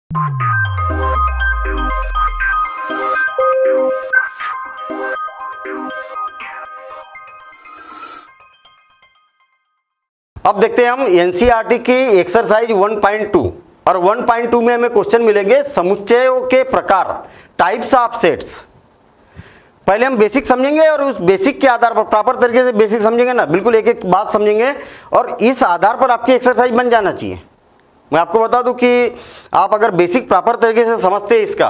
अब देखते हैं हम एनसीईआरटी की एक्सरसाइज 1.2 और 1.2 में हमें क्वेश्चन मिलेंगे समुच्चयों के प्रकार, टाइप्स ऑफ सेट्स। पहले हम बेसिक समझेंगे और उस बेसिक के आधार पर प्रॉपर तरीके से बेसिक समझेंगे ना, बिल्कुल एक एक बात समझेंगे और इस आधार पर आपकी एक्सरसाइज बन जाना चाहिए। मैं आपको बता दूं कि आप अगर बेसिक प्रॉपर तरीके से समझते हैं इसका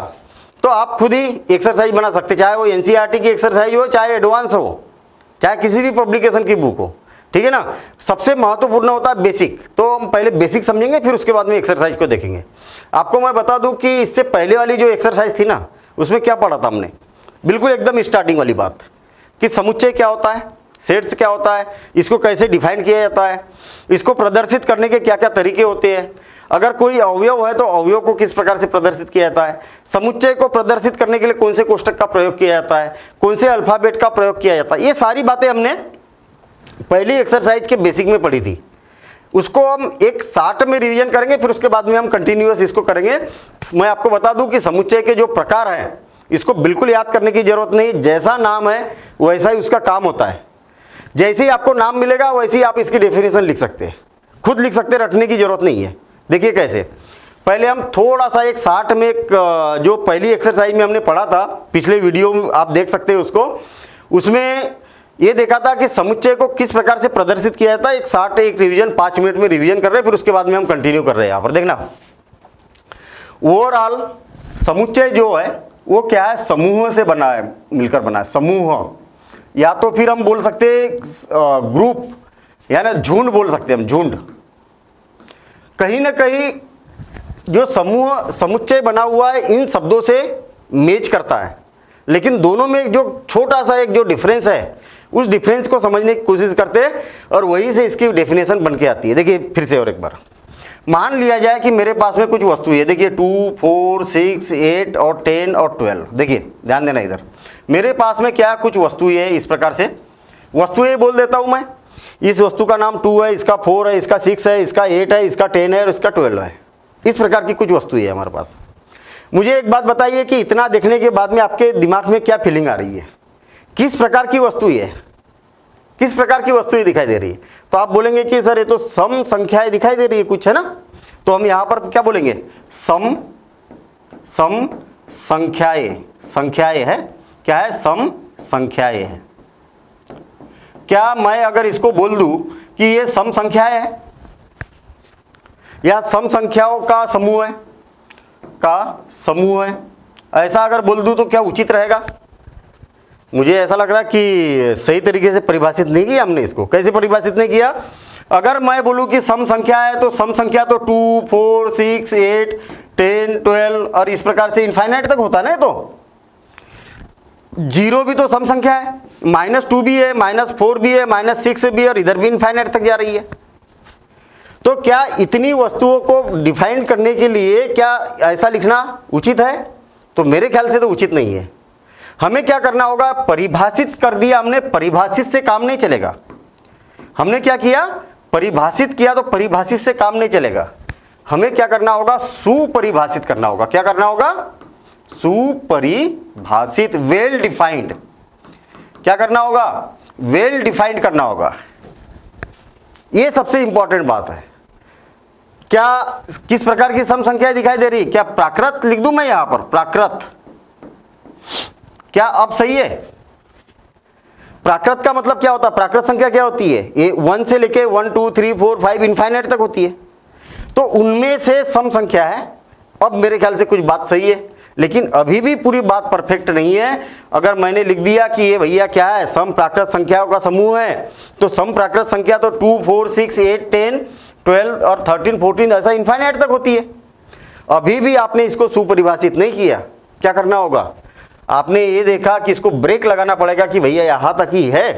तो आप खुद ही एक्सरसाइज बना सकते, चाहे वो एनसीईआरटी की एक्सरसाइज हो, चाहे एडवांस हो, चाहे किसी भी पब्लिकेशन की बुक हो, ठीक है ना। सबसे महत्वपूर्ण होता है बेसिक। तो हम पहले बेसिक समझेंगे, फिर उसके बाद में एक्सरसाइज को देखेंगे। आपको मैं बता दूं कि इससे पहले वाली जो एक्सरसाइज थी ना, उसमें क्या पढ़ा था हमने, बिल्कुल एकदम स्टार्टिंग वाली बात कि समुच्चय क्या होता है, सेट्स क्या होता है, इसको कैसे डिफाइन किया जाता है, इसको प्रदर्शित करने के क्या क्या तरीके होते हैं, अगर कोई अवयव है तो अवयव को किस प्रकार से प्रदर्शित किया जाता है, समुच्चय को प्रदर्शित करने के लिए कौन से कोष्टक का प्रयोग किया जाता है, कौन से अल्फाबेट का प्रयोग किया जाता है, ये सारी बातें हमने पहली एक्सरसाइज के बेसिक में पढ़ी थी। उसको हम एक शॉर्ट में रिवीजन करेंगे, फिर उसके बाद में हम कंटिन्यूअस इसको करेंगे। मैं आपको बता दूं कि समुच्चय के जो प्रकार हैं इसको बिल्कुल याद करने की जरूरत नहीं, जैसा नाम है वैसा ही उसका काम होता है। जैसे ही आपको नाम मिलेगा वैसे ही आप इसकी डेफिनेशन लिख सकते हैं, खुद लिख सकते हैं, रटने की जरूरत नहीं है। देखिए कैसे, पहले हम थोड़ा सा एक शॉर्ट में एक जो पहली एक्सरसाइज में हमने पढ़ा था, पिछले वीडियो में आप देख सकते हैं उसको, उसमें ये देखा था कि समुच्चय को किस प्रकार से प्रदर्शित किया जाता है। एक शॉर्ट एक रिवीजन 5 मिनट में रिवीजन कर रहे हैं, फिर उसके बाद में हम कंटिन्यू कर रहे हैं। यहाँ पर देखना, ओवरऑल समुच्चय जो है वो क्या है, समूह से बना है, मिलकर बना है समूह, या तो फिर हम बोल सकते हैं ग्रुप, या ना झुंड बोल सकते हैं हम, झुंड। कहीं ना कहीं जो समूह समुच्चय बना हुआ है इन शब्दों से मैच करता है, लेकिन दोनों में जो छोटा सा एक जो डिफरेंस है उस डिफरेंस को समझने की कोशिश करते हैं और वहीं से इसकी डेफिनेशन बन के आती है। देखिए फिर से और एक बार, मान लिया जाए कि मेरे पास में कुछ वस्तु है, देखिए 2, 4, 6, 8 और 10 और 12। देखिए ध्यान देना, इधर मेरे पास में क्या कुछ वस्तु है, इस प्रकार से वस्तुएं बोल देता हूं मैं। इस वस्तु का नाम 2 है, इसका 4 है, इसका 6 है, इसका 8 है, इसका 10 है और इसका 12 है। इस प्रकार की कुछ वस्तु है हमारे पास। मुझे एक बात बताइए कि इतना देखने के बाद में आपके दिमाग में क्या फीलिंग आ रही है, किस प्रकार की वस्तु है, किस प्रकार की वस्तु दिखाई दे रही है। तो आप बोलेंगे कि सर ये तो सम संख्याएं दिखाई दे रही है कुछ, है ना। तो हम यहां पर क्या बोलेंगे, सम संख्याएं, संख्याएं है, क्या है, सम संख्याएं है। क्या मैं अगर इसको बोल दूं कि ये सम संख्याएं है या सम संख्याओं का समूह है, ऐसा अगर बोल दूं तो क्या उचित रहेगा? मुझे ऐसा लग रहा है कि सही तरीके से परिभाषित नहीं किया हमने इसको। कैसे परिभाषित नहीं किया? अगर मैं बोलूं कि सम संख्या है तो सम संख्या तो 2, 4, 6, 8, 10, 12 और इस प्रकार से इनफाइनाइट तक होता है ना। तो 0 भी तो सम संख्या है, -2 भी है, -4 भी है, -6 भी है और इधर भी इनफाइनाइट तक जा रही है। तो क्या इतनी वस्तुओं को डिफाइन करने के लिए क्या ऐसा लिखना उचित है? तो मेरे ख्याल से तो उचित नहीं है। हमें क्या करना होगा, परिभाषित कर दिया हमने, परिभाषित से काम नहीं चलेगा। हमने क्या किया, परिभाषित किया, तो परिभाषित से काम नहीं चलेगा। हमें क्या करना होगा, सुपरिभाषित करना होगा। क्या करना होगा, सुपरिभाषित, वेल डिफाइंड। क्या करना होगा, वेल डिफाइंड करना होगा। यह सबसे इंपॉर्टेंट बात है। क्या किस प्रकार की सम संख्याएं दिखाई दे रही, क्या प्राकृत लिख दूं मैं यहां पर, प्राकृत? क्या अब सही है? प्राकृत का मतलब क्या होता है, प्राकृत संख्या क्या होती है, ये 1 से लेके 1, 2, 3, 4, 5 इनफाइनाइट तक होती है। तो उनमें से सम संख्या है। अब मेरे ख्याल से कुछ बात सही है, लेकिन अभी भी पूरी बात परफेक्ट नहीं है। अगर मैंने लिख दिया कि ये भैया क्या है, सम प्राकृत संख्याओं का समूह है, तो सम प्राकृत संख्या तो 2, 4, 6, 8, 10, 12 और 13, 14 ऐसा इनफाइनाइट तक होती है। अभी भी आपने इसको सुपरिभाषित नहीं किया। क्या करना होगा, आपने ये देखा कि इसको ब्रेक लगाना पड़ेगा कि भैया यहां तक ही है।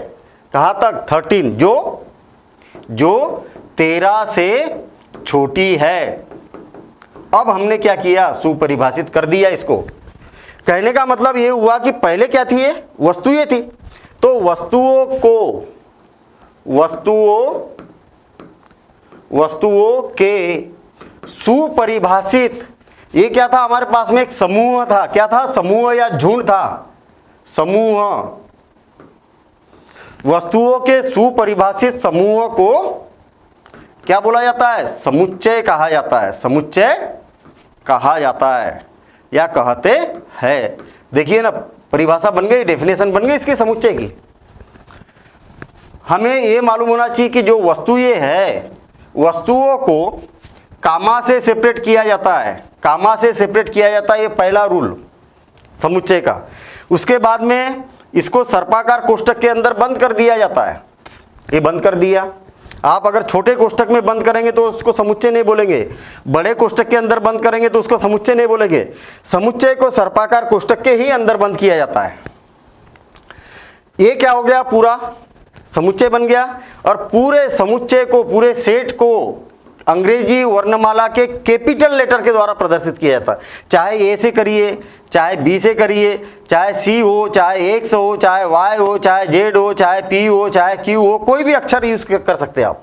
कहां तक, 13, जो 13 से छोटी है। अब हमने क्या किया, सुपरिभाषित कर दिया इसको। कहने का मतलब ये हुआ कि पहले क्या थी, ये वस्तु ये थी। तो वस्तुओं के सुपरिभाषित ये क्या था, हमारे पास में एक समूह था। क्या था, समूह या झुंड था। समूह, वस्तुओं के सुपरिभाषित समूह को क्या बोला जाता है, समुच्चय कहा जाता है। समुच्चय कहा जाता है या कहते हैं। देखिए ना, परिभाषा बन गई, डेफिनेशन बन गई इसके समुच्चय की। हमें ये मालूम होना चाहिए कि जो वस्तु ये है, वस्तुओं को कामा से सेपरेट किया जाता है। कामा से सेपरेट किया जाता है, ये पहला रूल समुच्चय का। उसके बाद में इसको सर्पाकार कोष्ठक के अंदर बंद कर दिया जाता है। ये बंद कर दिया। आप अगर छोटे कोष्ठक में बंद करेंगे तो उसको समुच्चय नहीं बोलेंगे, बड़े कोष्ठक के अंदर बंद करेंगे तो उसको समुच्चय नहीं बोलेंगे। समुच्चय को सर्पाकार कोष्ठक के ही अंदर बंद किया जाता है। ये क्या हो गया, पूरा समुच्चय बन गया। और पूरे समुच्चय को, पूरे सेट को अंग्रेजी वर्णमाला के कैपिटल लेटर के द्वारा प्रदर्शित किया जाता है। चाहे ए से करिए, चाहे बी से करिए, चाहे सी हो, चाहे एक्स हो, चाहे वाई हो, चाहे जेड हो, चाहे पी हो, चाहे क्यू हो, कोई भी अक्षर यूज कर सकते हैं आप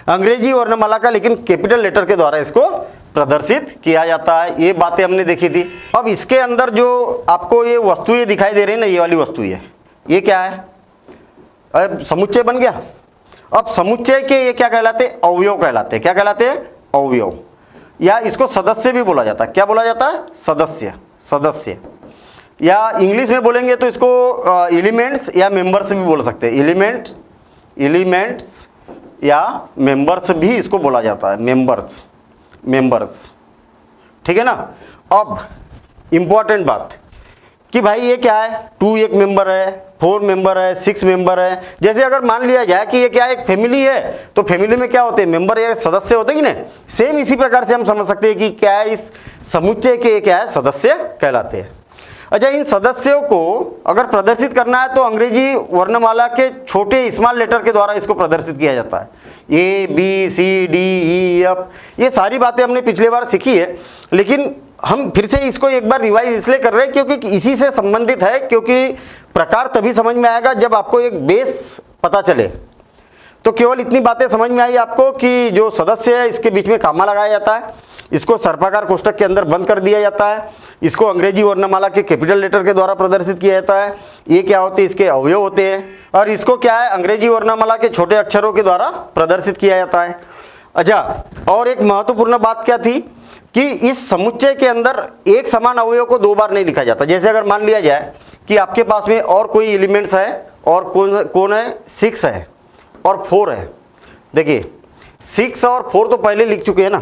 अंग्रेजी वर्णमाला का, लेकिन कैपिटल लेटर के द्वारा इसको प्रदर्शित किया जाता है। ये बातें हमने देखी थी। अब इसके अंदर जो आपको ये वस्तुएं दिखाई दे रही है ना, ये वाली वस्तुएं, ये क्या है, अब समुच्चय बन गया। अब समुच्चय के ये क्या कहलाते हैं, अवयव कहलाते हैं। क्या कहलाते हैं, अवयव, या इसको सदस्य भी बोला जाता है। क्या बोला जाता है, सदस्य। सदस्य, या इंग्लिश में बोलेंगे तो इसको एलिमेंट्स या मेंबर्स भी बोल सकते हैं। एलिमेंट्स या मेंबर्स भी इसको बोला जाता है। मेंबर्स, ठीक है ना। अब इंपॉर्टेंट बात कि भाई ये क्या है, 2 एक मेंबर है, 4 मेंबर है, 6 मेंबर है। जैसे अगर मान लिया जाए कि ये क्या है, एक फैमिली है, तो फैमिली में क्या होते हैं, मेंबर या सदस्य होते हैं कि नहीं। सेम इसी प्रकार से हम समझ सकते हैं कि क्या है, इस समुच्चय के क्या है, सदस्य कहलाते हैं। अच्छा, इन सदस्यों को अगर प्रदर्शित करना है तो अंग्रेजी वर्णमाला के छोटे स्मॉल लेटर के द्वारा इसको प्रदर्शित किया जाता है। A B C D E F, ये सारी बातें हमने पिछले बार सीखी है, लेकिन हम फिर से इसको एक बार रिवाइज इसलिए कर रहे हैं क्योंकि इसी से संबंधित है। क्योंकि प्रकार तभी समझ में आएगा जब आपको एक बेस पता चले। तो केवल इतनी बातें समझ में आई आपको कि जो सदस्य है इसके बीच में कामा लगाया जाता है, इसको सर्पाकार कोष्ठक के अंदर बंद कर दिया जाता है, इसको अंग्रेजी वर्णमाला के कैपिटल लेटर के द्वारा प्रदर्शित किया जाता है। ये क्या होते हैं, इसके अवयव होते हैं। और इसको क्या है, अंग्रेजी वर्णमाला के छोटे अक्षरों के द्वारा प्रदर्शित किया जाता है। अच्छा, और एक महत्वपूर्ण बात क्या थी कि इस समुच्चय के अंदर एक समान अवयव को 2 बार नहीं लिखा जाता। जैसे अगर मान लिया जाए कि आपके पास में और कोई एलिमेंट्स है, और कौन है, 6 है और 4 है। देखिए 6 और 4 तो पहले लिख चुके हैं ना।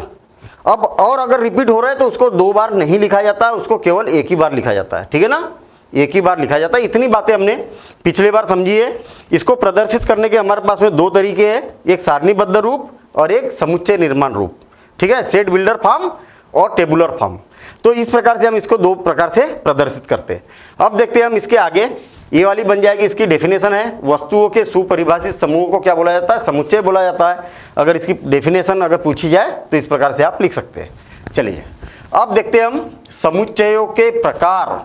अब और अगर रिपीट हो रहा है तो उसको 2 बार नहीं लिखा जाता है, उसको केवल एक ही बार लिखा जाता है। ठीक है ना, एक ही बार लिखा जाता है। इतनी बातें हमने पिछले बार समझी है। इसको प्रदर्शित करने के हमारे पास में 2 तरीके हैं, एक सारणीबद्ध रूप और एक समुच्चय निर्माण रूप। ठीक है, सेट बिल्डर फॉर्म और टेबुलर फॉर्म। तो इस प्रकार से हम इसको 2 प्रकार से प्रदर्शित करते हैं। अब देखते हैं हम इसके आगे, ये वाली बन जाएगी इसकी डेफिनेशन है, वस्तुओं के सुपरिभाषित समूह को क्या बोला जाता है, समुच्चय बोला जाता है। अगर इसकी डेफिनेशन अगर पूछी जाए तो इस प्रकार से आप लिख सकते हैं। चलिए अब देखते हैं हम समुच्चयों के प्रकार।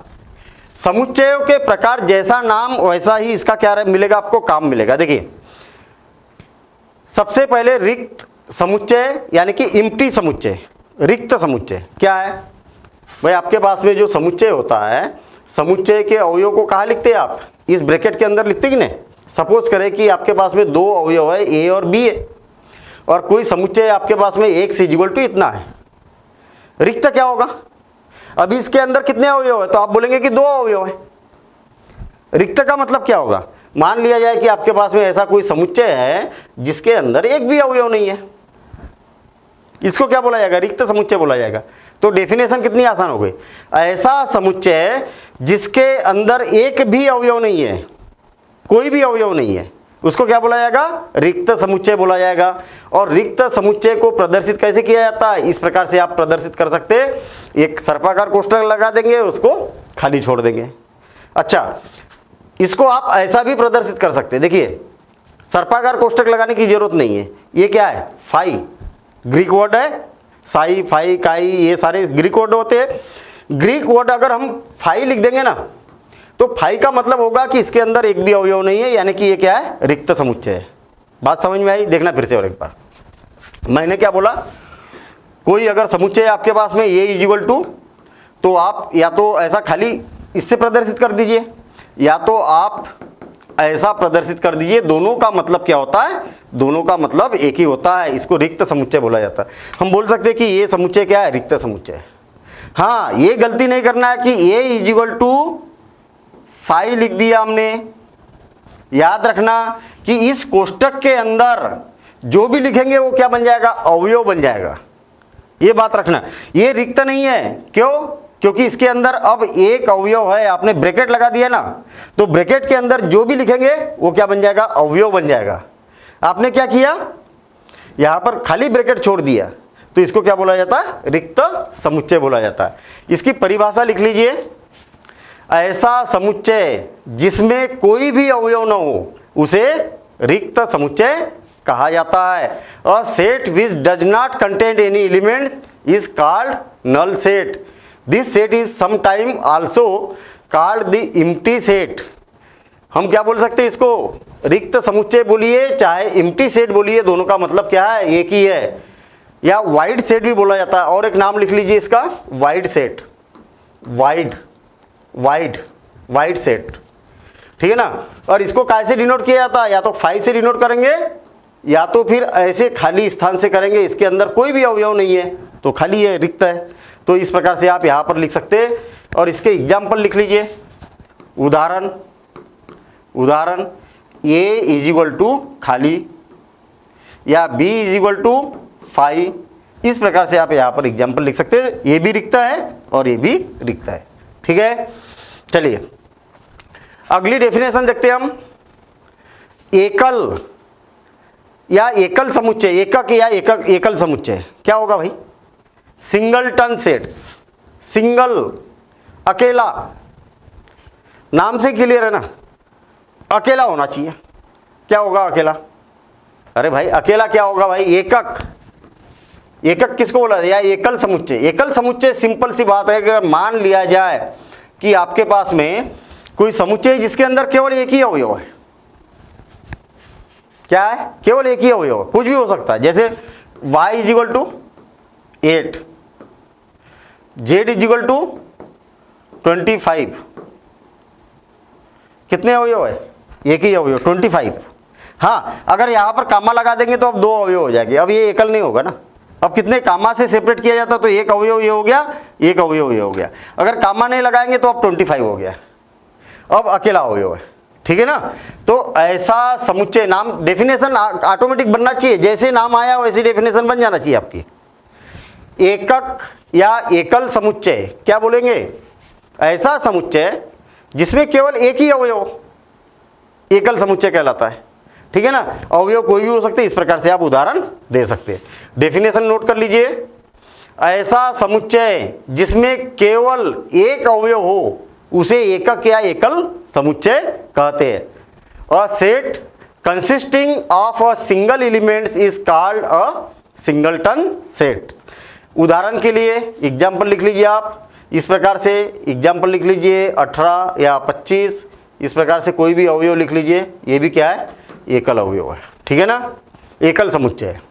समुच्चयों के प्रकार, जैसा नाम वैसा ही इसका क्या मिलेगा, आपको काम मिलेगा। देखिए सबसे पहले रिक्त समुच्चय यानी कि इम्प्टी समुच्चय। रिक्त समुच्चय क्या है भाई, आपके पास में जो समुच्चय होता है, समुच्चय के अवयव को कहाँ लिखते हैं आप, इस ब्रैकेट के अंदर लिखते कि नहीं। सपोज करें कि आपके पास में 2 अवयव है, ए और बी है, और कोई समुच्चय आपके पास में x = इतना है। रिक्त क्या होगा, अभी इसके अंदर कितने अवयव है, तो आप बोलेंगे कि 2 अवयव है। रिक्त का मतलब क्या होगा, मान लिया जाए कि आपके पास में ऐसा कोई समुच्चय है जिसके अंदर एक भी अवयव नहीं है, इसको क्या बोला जाएगा, रिक्त समुच्चय बोला जाएगा। तो डेफिनेशन कितनी आसान हो गई, ऐसा समुच्चय जिसके अंदर एक भी अवयव नहीं है, कोई भी अवयव नहीं है, उसको क्या बोला जाएगा, रिक्त समुच्चय बोला जाएगा। और रिक्त समुच्चय को प्रदर्शित कैसे किया जाता है, इस प्रकार से आप प्रदर्शित कर सकते हैं। एक सर्पाकार कोष्ठक लगा देंगे, उसको खाली छोड़ देंगे। अच्छा, इसको आप ऐसा भी प्रदर्शित कर सकते हैं। देखिए सर्पाकार कोष्ठक लगाने की जरूरत नहीं है। ये क्या है, फाई, ग्रीक वर्ड है, साई फाई काई, ये सारे ग्रीक वर्ड होते हैं। ग्रीक वर्ड अगर हम फाई लिख देंगे ना, तो फाई का मतलब होगा कि इसके अंदर एक भी अवयव नहीं है, यानी कि ये क्या है, रिक्त समुच्चय है। बात समझ में आई, देखना फिर से और एक बार। मैंने क्या बोला, कोई अगर समुच्चय आपके पास में ए इज इक्वल टू, तो आप या तो ऐसा खाली इससे प्रदर्शित कर दीजिए या तो आप ऐसा प्रदर्शित कर दीजिए। दोनों का मतलब क्या होता है? दोनों का मतलब एक ही होता है। इसको रिक्त समुच्चय बोला जाता है। हम बोल सकते हैं कि ये समुच्चय क्या है? रिक्त समुच्चय। हाँ, ये गलती नहीं करना है कि ए इज इक्वल टू 5 लिख दिया हमने। याद रखना कि इस कोष्टक के अंदर जो भी लिखेंगे वो क्या बन जाएगा? अवयव बन जाएगा। ये बात रखना। ये रिक्त नहीं है। क्यों? क्योंकि इसके अंदर अब एक अवयव है। आपने ब्रैकेट लगा दिया ना, तो ब्रैकेट के अंदर जो भी लिखेंगे वो क्या बन जाएगा? अवयव बन जाएगा। आपने क्या किया? यहां पर खाली ब्रैकेट छोड़ दिया, तो इसको क्या बोला जाता है? रिक्त समुच्चय बोला जाता है। इसकी परिभाषा लिख लीजिए। ऐसा समुच्चय जिसमें कोई भी अवयव न हो उसे रिक्त समुच्चय कहा जाता है। A set which does not contain any elements is called null set. This set is sometime also called the empty set. हम क्या बोल सकते हैं इसको? रिक्त समुच्चय बोलिए चाहे एम्प्टी सेट बोलिए, दोनों का मतलब क्या है? एक ही है। या वाइड सेट भी बोला जाता है। और एक नाम लिख लीजिए इसका, wide set. Wide wide wide set, ठीक है ना। और इसको कैसे डिनोट किया जाता है? या तो 5 से डिनोट करेंगे या तो फिर ऐसे खाली स्थान से करेंगे। इसके अंदर कोई भी अवयव नहीं है तो खाली है, रिक्त है। तो इस प्रकार से आप यहां पर लिख सकते हैं। और इसके एग्जाम्पल लिख लीजिए। उदाहरण उदाहरण ए इज इक्वल टू खाली या बी इज इक्वल टू 5। इस प्रकार से आप यहां पर एग्जाम्पल लिख सकते हैं। ये भी रिक्त है और ये भी रिक्त है, ठीक है। चलिए अगली डेफिनेशन देखते हैं हम। एकल या एकल समुच्चय, एकक या एकल समुच्चय क्या होगा भाई? Singleton sets. सिंगल, अकेला, नाम से क्लियर है ना, अकेला होना चाहिए। क्या होगा अकेला? अरे भाई अकेला क्या होगा भाई? एकक। एकक किसको बोला? या एकल समुच्चय। एकल समुच्चय सिंपल सी बात है कि अगर मान लिया जाए कि आपके पास में कोई समुच्चय जिसके अंदर केवल एक ही अवयव है। क्या है? केवल एक ही अवयव, कुछ भी हो सकता है। जैसे y is equal to 8, z is equal to 25। कितने अवयव है? एक ही अवयव 25। हाँ, अगर यहां पर कामा लगा देंगे तो अब 2 अवयव हो जाएंगे। अब ये एकल नहीं होगा ना। अब कितने कामा से सेपरेट किया जाता तो एक अवयव ये हो गया, एक अवयव ये हो गया। अगर कामा नहीं लगाएंगे तो अब 25 हो गया। अब अकेला अवयव है, ठीक है ना। तो ऐसा समुच्चय, नाम डेफिनेशन ऑटोमेटिक बनना चाहिए। जैसे नाम आया वैसी डेफिनेशन बन जाना चाहिए आपकी। एकक या एकल समुच्चय क्या बोलेंगे? ऐसा समुच्चय जिसमें केवल एक ही अवयव, एकल समुच्चय कहलाता है, ठीक है ना। अवयव कोई भी हो सकते हैं। इस प्रकार से आप उदाहरण दे सकते हैं। डेफिनेशन नोट कर लीजिए। ऐसा समुच्चय जिसमें केवल एक अवयव हो उसे एकक या एकल समुच्चय कहते हैं। A set consisting of a single elements is called a singleton set. उदाहरण के लिए एग्जाम्पल लिख लीजिए आप। इस प्रकार से एग्जाम्पल लिख लीजिए 18 या 25। इस प्रकार से कोई भी अवयव लिख लीजिए। ये भी क्या है? एकल अवयव है, ठीक है ना, एकल समुच्चय है।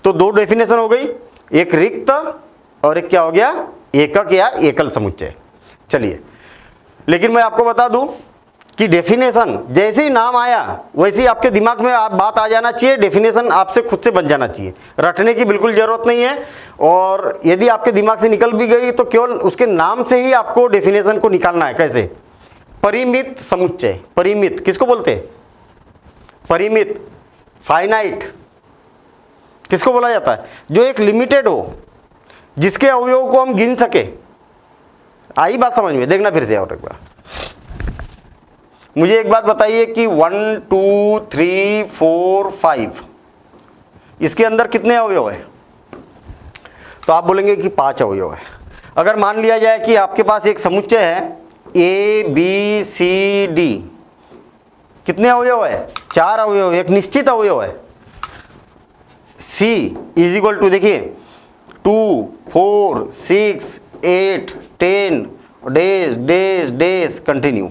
तो 2 डेफिनेशन हो गई, एक रिक्त और एक क्या हो गया? एकक या एकल समुच्चय। चलिए, लेकिन मैं आपको बता दूं कि डेफिनेशन जैसे ही नाम आया वैसे ही आपके दिमाग में आप बात आ जाना चाहिए। डेफिनेशन आपसे खुद से बन जाना चाहिए, रटने की बिल्कुल जरूरत नहीं है। और यदि आपके दिमाग से निकल भी गई तो केवल उसके नाम से ही आपको डेफिनेशन को निकालना है। कैसे? परिमित समुच्चय। परिमित किसको बोलते हैं? परिमित, फाइनाइट किसको बोला जाता है? जो एक लिमिटेड हो, जिसके अवयवों को हम गिन सके। आई बात समझ में? देखना फिर से और एक बार। मुझे एक बात बताइए कि 1 2 3 4 5 इसके अंदर कितने अवयव है? तो आप बोलेंगे कि 5 अवयव है। अगर मान लिया जाए कि आपके पास एक समुच्चय है ए बी सी डी, कितने अवयव है? 4 अवयव, एक निश्चित अवयव है। सी इज इक्वल टू, देखिए 2 4 6 8 10 डेज डेज डेज कंटिन्यू।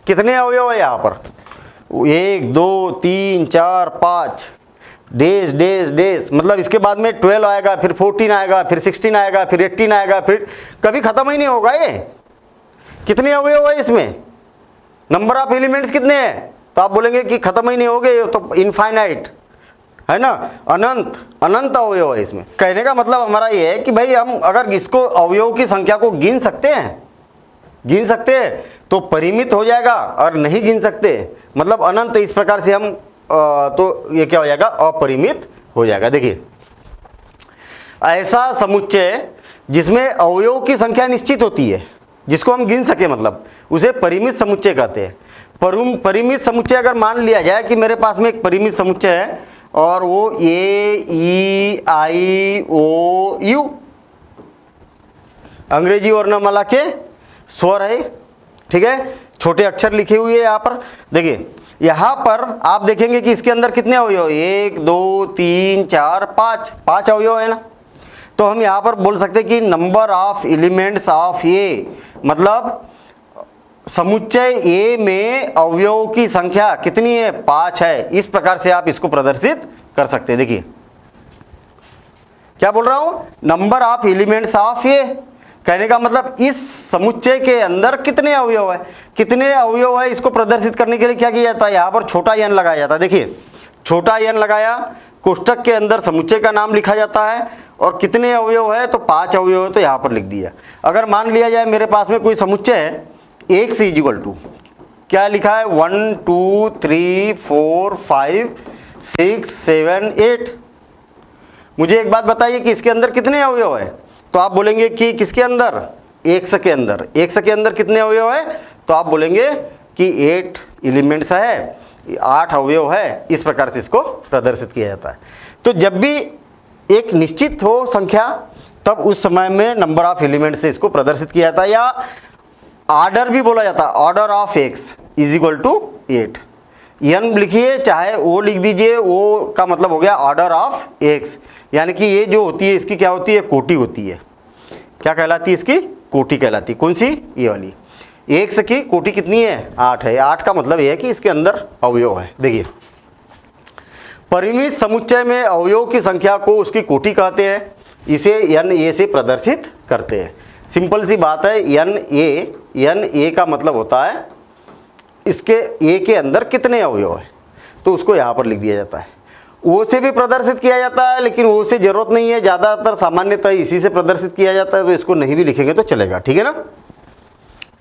कितने अवयव है यहाँ पर? 1 2 3 4 5। डेज डेज डेज, मतलब इसके बाद में 12 आएगा, फिर 14 आएगा, फिर 16 आएगा, फिर 18 आएगा, फिर कभी खत्म ही नहीं होगा ये। कितने अवयव है इसमें, नंबर ऑफ एलिमेंट्स कितने हैं, तो आप बोलेंगे कि खत्म ही नहीं होंगे, तो इनफाइनाइट है ना, अनंत अनंत अवयव है इसमें। कहने का मतलब हमारा ये है कि भाई हम अगर इसको अवयव की संख्या को गिन सकते हैं तो परिमित हो जाएगा, और नहीं गिन सकते मतलब अनंत, इस प्रकार से हम तो ये क्या हो जाएगा, अपरिमित हो जाएगा। देखिए, ऐसा समुच्चय जिसमें अवयव की संख्या निश्चित होती है, जिसको हम गिन सके, मतलब उसे परिमित समुच्चय कहते हैं। परिमित समुच्चय अगर मान लिया जाए कि मेरे पास में एक परिमित समुच्चय है और वो ए ई आई ओ यू अंग्रेजी वर्णमाला के स्वर है, ठीक है, छोटे अक्षर लिखे हुए हैं यहाँ पर। देखिए यहाँ पर आप देखेंगे कि इसके अंदर कितने अवयव, 1 2 3 4 5 अवयव है ना। तो हम यहाँ पर बोल सकते हैं कि नंबर ऑफ एलिमेंट्स ऑफ ए, मतलब समुच्चय ए में अवयवों की संख्या कितनी है, 5 है। इस प्रकार से आप इसको प्रदर्शित कर सकते हैं। देखिए क्या बोल रहा हूं, नंबर ऑफ एलिमेंट्स ऑफ ए, कहने का मतलब इस समुच्चय के अंदर कितने अवयव है, कितने अवयव है, इसको प्रदर्शित करने के लिए क्या किया जाता है, यहाँ पर छोटा एन लगाया जाता है। देखिए छोटा एन लगाया, कोष्टक के अंदर समुच्चय का नाम लिखा जाता है, और कितने अवयव है, तो 5 अवयव है, तो यहाँ पर लिख दिया। अगर मान लिया जाए मेरे पास में कोई समुच्चय है x इक्वल टू क्या लिखा है, 1 2 3 4 5 6 7 8। मुझे एक बात बताइए कि इसके अंदर कितने अवयव है, तो आप बोलेंगे कि किसके अंदर, एक्स के अंदर। एक्स के अंदर कितने अवयव है, तो आप बोलेंगे कि 8 एलिमेंट्स है, 8 अवयव है। इस प्रकार से इसको प्रदर्शित किया जाता है। तो जब भी एक निश्चित हो संख्या, तब उस समय में नंबर ऑफ एलिमेंट से इसको प्रदर्शित किया जाता है, या ऑर्डर भी बोला जाता है, order of X is equal to 8। N लिखिए चाहे ओ लिख दीजिए, ओ का मतलब हो गया ऑर्डर ऑफ एक्स, यानी कि ये जो होती है इसकी क्या होती है, कोटि होती है। क्या कहलाती है, इसकी कोटि कहलाती है। कौन सी, ये वाली। एक्स की कोटि कितनी है, 8 है। 8 का मतलब ये है कि इसके अंदर अवयव है। देखिए परिमित समुच्चय में अवयव की संख्या को उसकी कोटि कहते हैं, इसे एन ए से प्रदर्शित करते हैं। सिंपल सी बात है, एन ए का मतलब होता है इसके ए के अंदर कितने अवयव है, तो उसको यहाँ पर लिख दिया जाता है। ओ से भी प्रदर्शित किया जाता है, लेकिन ओ से जरूरत नहीं है, ज़्यादातर सामान्यतः इसी से प्रदर्शित किया जाता है, तो इसको नहीं भी लिखेंगे तो चलेगा, ठीक है ना।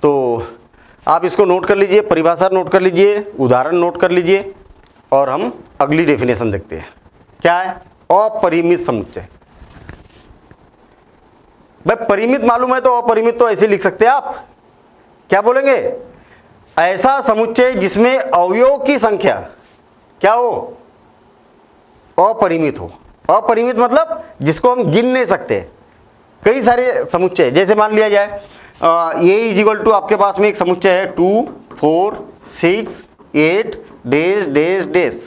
तो आप इसको नोट कर लीजिए, परिभाषा नोट कर लीजिए, उदाहरण नोट कर लीजिए, और हम अगली डेफिनेशन देखते हैं। क्या है, अपरिमित समुच्चय। भाई परिमित मालूम है तो अपरिमित तो ऐसे लिख सकते हैं आप। क्या बोलेंगे, ऐसा समुच्चय जिसमें अवयव की संख्या क्या हो, अपरिमित हो। अपरिमित मतलब जिसको हम गिन नहीं सकते। कई सारे समुच्चय, जैसे मान लिया जाए ये इज इक्वल टू, आपके पास में एक समुच्चय है 2 4 6 8 डेज डेज डेज।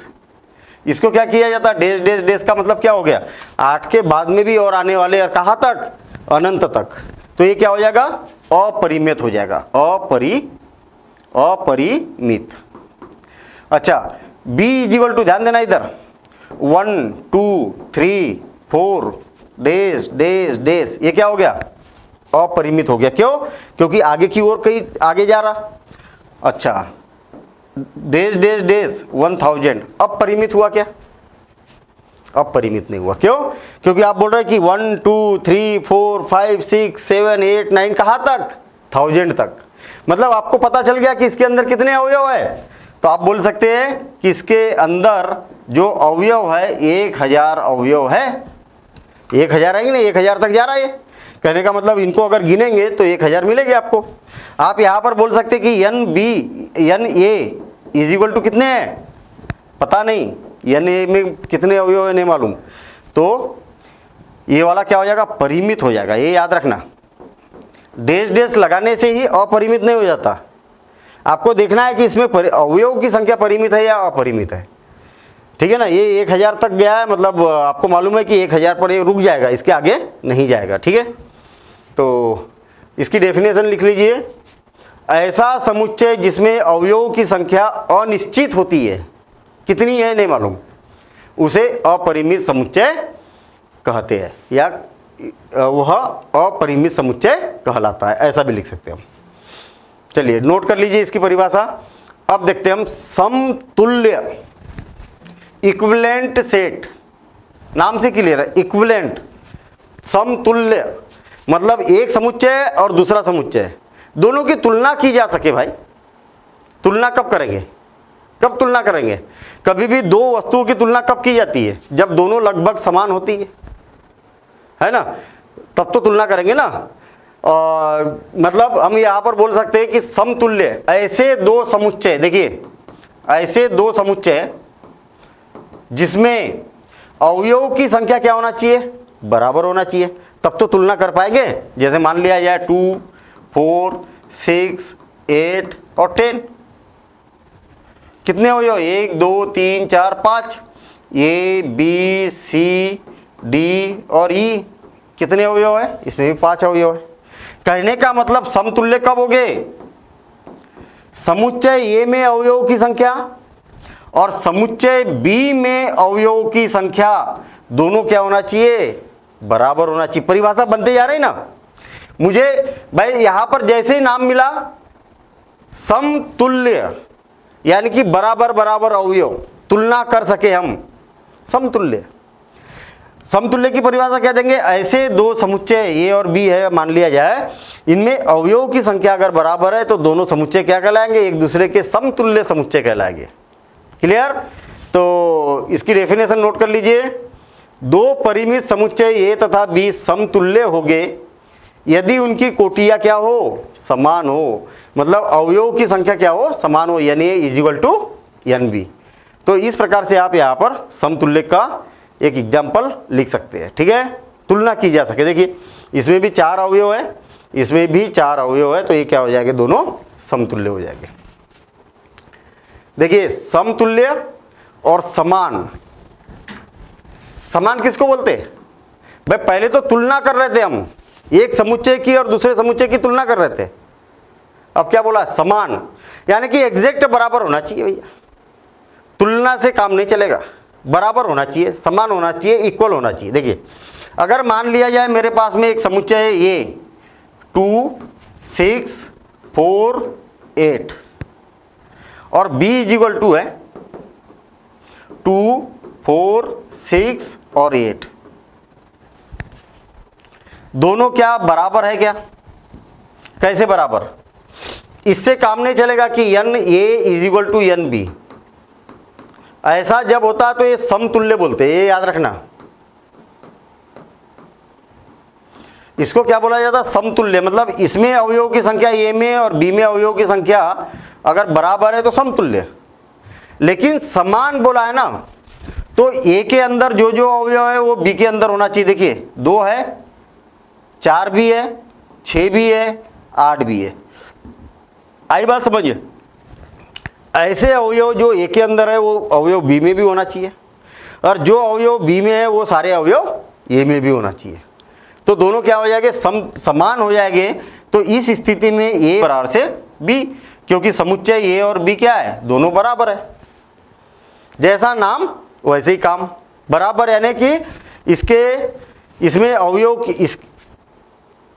इसको क्या किया जाता है, डेज डेज डेज का मतलब क्या हो गया, 8 के बाद में भी और आने वाले, और कहाँ तक, अनंत तक। तो ये क्या हो जाएगा, अपरिमित हो जाएगा, अपरिमित। अच्छा b इज इक्वल टू, ध्यान देना इधर, 1 2 3 4 डेज डेज डेज, ये क्या हो गया, अपरिमित हो गया। क्यों, क्योंकि आगे की ओर कहीं आगे जा रहा। अच्छा डेज डेज डेज 1000, अब परिमित हुआ क्या, अब परिमित नहीं हुआ। क्यों, क्योंकि आप बोल रहे हैं कि 1 2 3 4 5 6 7 8 9 कहाँ तक, 1000 तक। मतलब आपको पता चल गया कि इसके अंदर कितने अवयव है, तो आप बोल सकते हैं कि इसके अंदर जो अवयव है 1000 अवयव है। 1000 है कि नहीं, 1000 तक जा रहा है ये। कहने का मतलब इनको अगर गिनेंगे तो 1000 मिलेंगे आपको। आप यहाँ पर बोल सकते कि N A is equal to कितने हैं, पता नहीं, एन ए में कितने अवयव है नहीं मालूम, तो ये वाला क्या हो जाएगा, परिमित हो जाएगा। ये याद रखना, डेज डेज लगाने से ही अपरिमित नहीं हो जाता। आपको देखना है कि इसमें अवयव की संख्या परिमित है या अपरिमित है, ठीक है ना। ये 1000 तक गया है, मतलब आपको मालूम है कि 1000 पर ये रुक जाएगा, इसके आगे नहीं जाएगा, ठीक है। तो इसकी डेफिनेशन लिख लीजिए, ऐसा समुच्चय जिसमें अवयवों की संख्या अनिश्चित होती है, कितनी है नहीं मालूम, उसे अपरिमित समुच्चय कहते हैं, या वह अपरिमित समुच्चय कहलाता है, ऐसा भी लिख सकते हैं हम। चलिए नोट कर लीजिए इसकी परिभाषा। अब देखते हैं हम समतुल्य इक्विवेलेंट सेट, नाम से क्लियर है, इक्विवेलेंट समतुल्य मतलब एक समुच्चय और दूसरा समुच्चय, दोनों की तुलना की जा सके। भाई तुलना कब करेंगे, कब तुलना करेंगे? कभी भी दो वस्तुओं की तुलना कब की जाती है? जब दोनों लगभग समान होती है ना, तब तो तुलना करेंगे ना। मतलब हम यहाँ पर बोल सकते हैं कि समतुल्य ऐसे दो समुच्चय, देखिए ऐसे दो समुच्चय जिसमें अवयवों की संख्या क्या होना चाहिए? बराबर होना चाहिए, तब तो तुलना कर पाएंगे। जैसे मान लिया जाए 2, 4, 6, 8 और 10, कितने अवयव? 1, 2, 3, 4, 5, ए बी सी डी और ई, कितने अवयव है? इसमें भी 5 अवयव है। कहने का मतलब समतुल्य कब हो गए? समुच्चय ए में अवयवों की संख्या और समुच्चय बी में अवयवों की संख्या दोनों क्या होना चाहिए? बराबर होना चाहिए। परिभाषा बनते जा रही ना। मुझे भाई यहां पर जैसे ही नाम मिला समतुल्य, यानी कि बराबर बराबर अवयव, तुलना कर सके हम, समतुल्य। समतुल्य की परिभाषा क्या देंगे? ऐसे दो समुच्चय ए और बी है, मान लिया जाए, इनमें अवयवों की संख्या अगर बराबर है तो दोनों समुच्चय क्या कहलाएंगे? एक दूसरे के समतुल्य समुच्चय कहलाएंगे। क्लियर? तो इसकी डेफिनेशन नोट कर लीजिए। दो परिमित समुच्चय ए तथा बी समतुल्य होंगे यदि उनकी कोटियां क्या हो? समान हो, मतलब अवयवों की संख्या क्या हो? समान हो, यानी इक्वल टू एन बी। तो इस प्रकार से आप यहाँ पर समतुल्य का एक एग्जाम्पल लिख सकते हैं। ठीक है, तुलना की जा सके। देखिए इसमें भी 4 अवयव है, इसमें भी 4 अवयव है, तो ये क्या हो जाएंगे? दोनों समतुल्य हो जाएंगे। देखिए समतुल्य और समान, समान किसको बोलते हैं? भाई पहले तो तुलना कर रहे थे हम, एक समुच्चय की और दूसरे समुच्चय की तुलना कर रहे थे। अब क्या बोला? समान, यानी कि एग्जैक्ट बराबर होना चाहिए भैया, तुलना से काम नहीं चलेगा, बराबर होना चाहिए, समान होना चाहिए, इक्वल होना चाहिए। देखिए अगर मान लिया जाए मेरे पास में एक समुच्चय है ये 2, 6, 4, 8 और b इक्वल टू है 2, 4, 6 और 8, दोनों क्या बराबर है? क्या कैसे बराबर? इससे काम नहीं चलेगा कि N A is equal to N B. ऐसा जब होता है तो ये समतुल्य बोलते हैं, ये याद रखना। इसको क्या बोला जाता है? समतुल्य। मतलब इसमें अवयवों की संख्या ए में और बी में अवयवों की संख्या अगर बराबर है तो समतुल्य। लेकिन समान बोला है ना, तो ए के अंदर जो जो अवयव है वो बी के अंदर होना चाहिए। देखिए 2 है, 4 भी है, 6 भी है, 8 भी है। आई बात समझिए? ऐसे अवयव जो ए के अंदर है वो अवयव बी में भी होना चाहिए, और जो अवयव बी में है वो सारे अवयव ए में भी होना चाहिए। तो दोनों क्या हो जाएंगे? समान हो जाएंगे। तो इस स्थिति में ए बराबर से बी, क्योंकि समुच्चय ए और बी क्या है? दोनों बराबर है। जैसा नाम वैसे ही काम, बराबर यानी कि इसमें अवयव की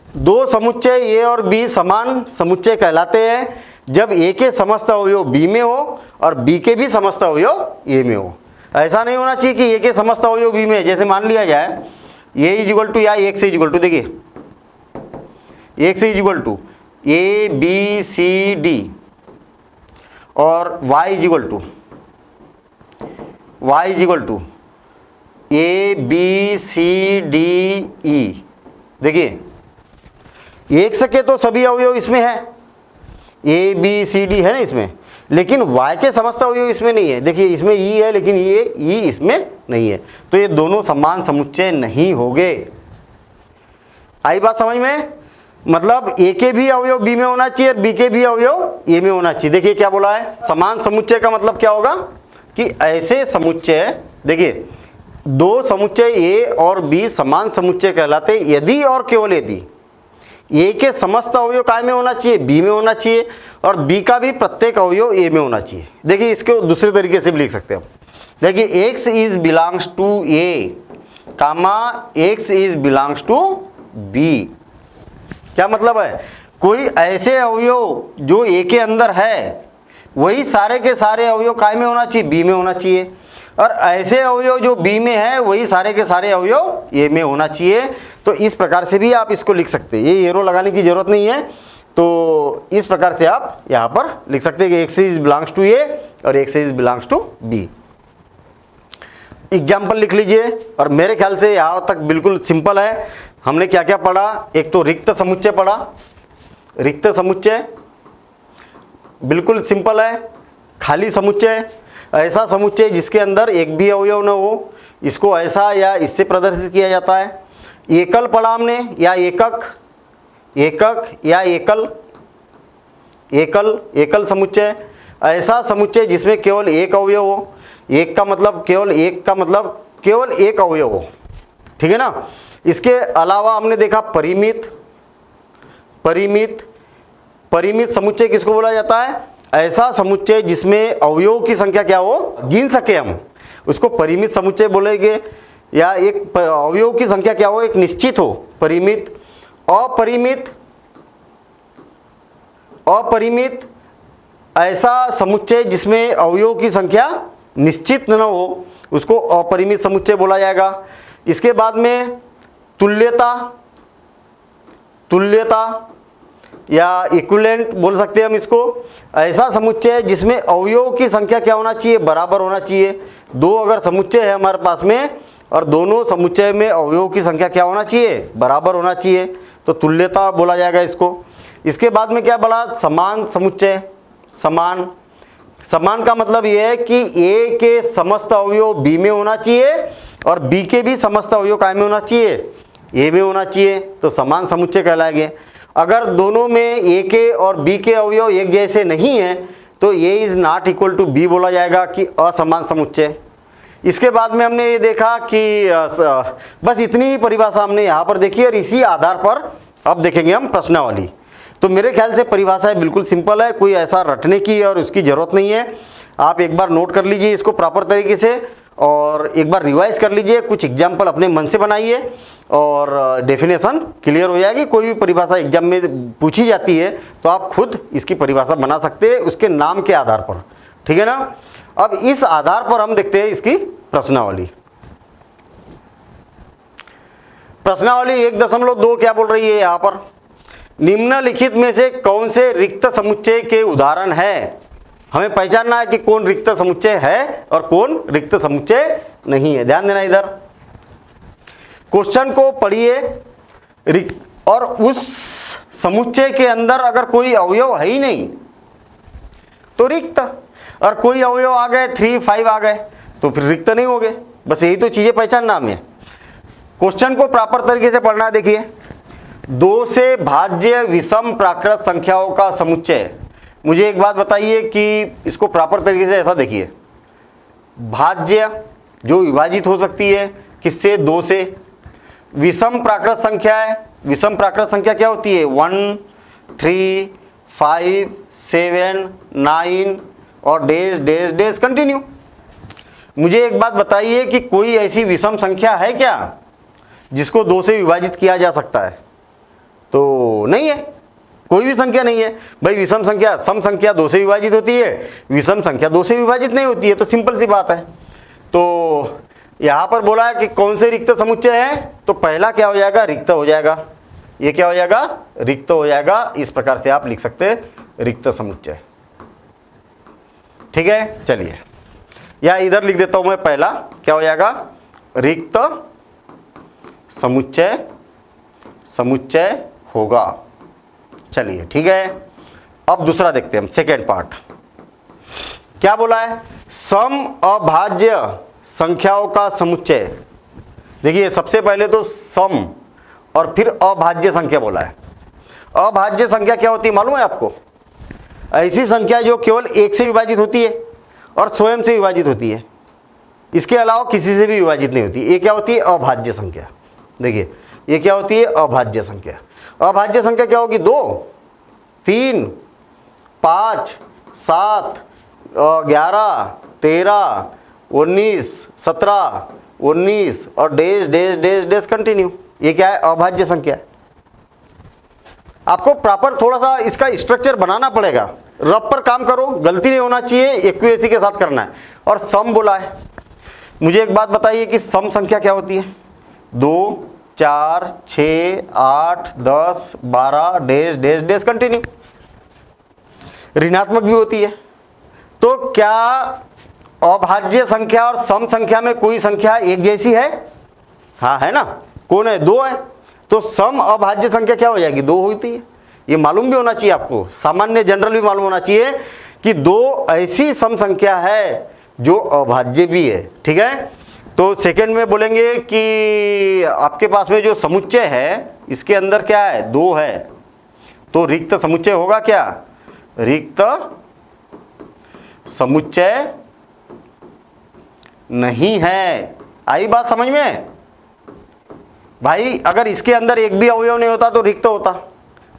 दो समुच्चय ए और बी समान समुच्चय कहलाते हैं जब ए के समस्त अवयव बी में हो और बी के भी समस्त अवयव ए में हो। ऐसा नहीं होना चाहिए कि ए के समस्त अवयव बी में। जैसे मान लिया जाए ए इज इक्वल टू या एक से इक्वल टू, देखिए एक से equal to A B C D और Y is equal to A B C D E. देखिए एक सके तो सभी अवयव इसमें है, ए बी सी डी है ना इसमें, लेकिन y के समस्त अवयव इसमें नहीं है। देखिए इसमें ई है लेकिन ये ई इसमें नहीं है, तो ये दोनों समान समुच्चय नहीं होंगे। आई बात समझ में? मतलब ए के भी अवयव बी में होना चाहिए और बी के भी अवयव ए में होना चाहिए। देखिए क्या बोला है? समान समुच्चय का मतलब क्या होगा कि ऐसे समुच्चय, देखिए दो समुच्चय ए और बी समान समुच्चय कहलाते यदि और केवल यदि ए के समस्त अवयव काय में होना चाहिए? बी में होना चाहिए, और बी का भी प्रत्येक अवयव ए में होना चाहिए। देखिए इसको दूसरे तरीके से भी लिख सकते हैं हम देखिए x is belongs to A comma x is belongs to B. क्या मतलब है, कोई ऐसे अवयव जो ए के अंदर है वही सारे के सारे अवयव काय में होना चाहिए, बी में होना चाहिए, और ऐसे अवयव जो बी में है वही सारे के सारे अवयव ए में होना चाहिए। तो इस प्रकार से भी आप इसको लिख सकते हैं, ये एरो लगाने की जरूरत नहीं है। तो इस प्रकार से आप यहाँ पर लिख सकते हैं कि x is belongs to A और x is belongs to B. Example लिख लीजिए, और मेरे ख्याल से यहाँ तक बिल्कुल सिंपल है। हमने क्या क्या पढ़ा, एक तो रिक्त समुच्चय पढ़ा, रिक्त समुच्चय बिल्कुल सिंपल है। खाली समुच्चय, ऐसा समुच्चय जिसके अंदर एक भी अवयव न हो, इसको ऐसा या इससे प्रदर्शित किया जाता है। एकल पढ़ा हमने, या एकक, एकक या एकल, एकल एकल समुच्चय, ऐसा समुच्चय जिसमें केवल एक अवयव हो। एक का मतलब केवल एक का मतलब केवल एक अवयव हो, ठीक है ना। इसके अलावा हमने देखा परिमित, परिमित परिमित समुच्चय किसको बोला जाता है, ऐसा समुच्चय जिसमें अवयवों की संख्या क्या हो, गिन सके हम, उसको परिमित समुच्चय बोलेंगे। या एक अवयवों की संख्या क्या हो, एक निश्चित हो, परिमित। अपरिमित, अपरिमित ऐसा समुच्चय जिसमें अवयवों की संख्या निश्चित न हो, उसको अपरिमित समुच्चय बोला जाएगा। इसके बाद में तुल्यता, तुल्यता या इक्विवेलेंट बोल सकते हैं हम इसको, ऐसा समुच्चय जिसमें अवयवों की संख्या क्या होना चाहिए, बराबर होना चाहिए। दो अगर समुच्चय है हमारे पास में और दोनों समुच्चय में अवयवों की संख्या क्या होना चाहिए, बराबर होना चाहिए, तो तुल्यता बोला जाएगा इसको। इसके बाद में क्या बोला, समान समुच्चय। समान, समान का मतलब ये है कि ए के समस्त अवयव बी में होना चाहिए और बी के भी समस्त अवयव काय में होना चाहिए, ए में होना चाहिए, तो समान समुच्चय कहलाएंगे। अगर दोनों में ए के और बी के अवयव एक जैसे नहीं है तो A is not equal to B बोला जाएगा कि असमान समुच्चय। इसके बाद में हमने ये देखा कि बस इतनी ही परिभाषा हमने यहाँ पर देखी, और इसी आधार पर अब देखेंगे हम प्रश्नावली। तो मेरे ख्याल से परिभाषा बिल्कुल सिंपल है, कोई ऐसा रटने की और उसकी ज़रूरत नहीं है। आप एक बार नोट कर लीजिए इसको प्रॉपर तरीके से और एक बार रिवाइज कर लीजिए, कुछ एग्जाम्पल अपने मन से बनाइए और डेफिनेशन क्लियर हो जाएगी। कोई भी परिभाषा एग्जाम में पूछी जाती है तो आप खुद इसकी परिभाषा बना सकते हैं उसके नाम के आधार पर, ठीक है ना। अब इस आधार पर हम देखते हैं इसकी प्रश्नावली। प्रश्नावली 1.2 क्या बोल रही है यहाँ पर, निम्नलिखित में से कौन से रिक्त समुच्चय के उदाहरण है। हमें पहचानना है कि कौन रिक्त समुच्चय है और कौन रिक्त समुच्चय नहीं है। ध्यान देना इधर, क्वेश्चन को पढ़िए और उस समुच्चय के अंदर अगर कोई अवयव है ही नहीं तो रिक्त, और कोई अवयव आ गए 3, 5 आ गए तो फिर रिक्त नहीं हो गए। बस यही तो चीजें पहचानना हमें। क्वेश्चन को प्रॉपर तरीके से पढ़ना है। देखिए, 2 से भाज्य विषम प्राकृत संख्याओं का समुच्चय। मुझे एक बात बताइए कि इसको प्रॉपर तरीके से ऐसा देखिए, भाज्य जो विभाजित हो सकती है किससे, 2 से। विषम प्राकृत संख्या है, विषम प्राकृत संख्या क्या होती है, 1, 3, 5, 7, 9 और डेज डेज डेज कंटिन्यू। मुझे एक बात बताइए कि कोई ऐसी विषम संख्या है क्या जिसको 2 से विभाजित किया जा सकता है, तो नहीं है, कोई भी संख्या नहीं है भाई। विषम संख्या, सम संख्या 2 से विभाजित होती है, विषम संख्या 2 से विभाजित नहीं होती है, तो सिंपल सी बात है। तो यहाँ पर बोला है कि कौन से रिक्त समुच्चय है, तो पहला क्या हो जाएगा, रिक्त हो जाएगा। ये क्या हो जाएगा, रिक्त हो जाएगा। इस प्रकार से आप लिख सकते हैं रिक्त समुच्चय, ठीक है। चलिए, या इधर लिख देता हूं मैं, पहला क्या हो जाएगा, रिक्त समुच्चय, समुच्चय होगा। चलिए, ठीक है। अब दूसरा देखते हैं हम, सेकेंड पार्ट क्या बोला है, सम अभाज्य संख्याओं का समुच्चय। देखिए, सबसे पहले तो सम और फिर अभाज्य संख्या बोला है। अभाज्य संख्या क्या होती है मालूम है आपको, ऐसी संख्या जो केवल 1 से विभाजित होती है और स्वयं से विभाजित होती है, इसके अलावा किसी से भी विभाजित नहीं होती। ये क्या होती है, अभाज्य संख्या। देखिए, ये क्या होती है, अभाज्य संख्या। अभाज्य संख्या क्या होगी, 2, 3, 5, 7, 11, 13 19, 17, 19 और dash dash dash dash continue. ये क्या है? अभाज्य संख्या है। आपको प्रॉपर थोड़ा सा इसका स्ट्रक्चर बनाना पड़ेगा, रफ पर काम करो, गलती नहीं होना चाहिए, एक्यूरेसी के साथ करना है। और सम बोला है, मुझे एक बात बताइए कि सम संख्या क्या होती है? 2, 4, 6, 8, 10, 12 डैश डैश डैश कंटिन्यू। ऋणात्मक भी होती है। तो क्या अभाज्य संख्या और सम संख्या में कोई संख्या एक जैसी है? हाँ है ना, कौन है? 2 है। तो सम अभाज्य संख्या क्या हो जाएगी? 2 होती है। ये मालूम भी होना चाहिए आपको, सामान्य जनरल भी मालूम होना चाहिए कि 2 ऐसी सम संख्या है जो अभाज्य भी है। ठीक है, तो सेकंड में बोलेंगे कि आपके पास में जो समुच्चय है इसके अंदर क्या है? 2 है, तो रिक्त समुच्चय होगा क्या? रिक्त समुच्चय नहीं है। आई बात समझ में भाई? अगर इसके अंदर एक भी अवयव नहीं होता तो रिक्त होता,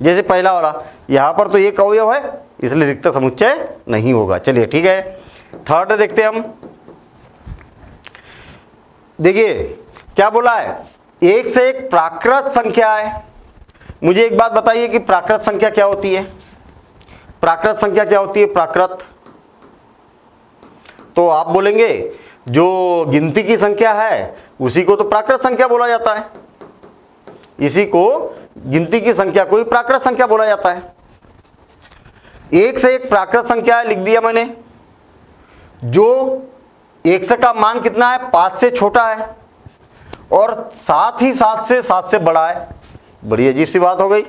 जैसे पहला वाला। यहां पर तो एक अवयव है, इसलिए रिक्त समुच्चय नहीं होगा। चलिए ठीक है, थर्ड देखते हैं हम। देखिए क्या बोला है? एक से एक प्राकृत संख्या है। मुझे एक बात बताइए कि प्राकृत संख्या क्या होती है? प्राकृत संख्या क्या होती है? प्राकृत, तो आप बोलेंगे जो गिनती की संख्या है उसी को तो प्राकृत संख्या बोला जाता है। इसी को गिनती की संख्या को ही प्राकृत संख्या बोला जाता है। एक से एक प्राकृत संख्या है, लिख दिया मैंने। जो 1 का मान कितना है? 5 से छोटा है और साथ ही साथ से 7 से बड़ा है। बड़ी अजीब सी बात हो गई।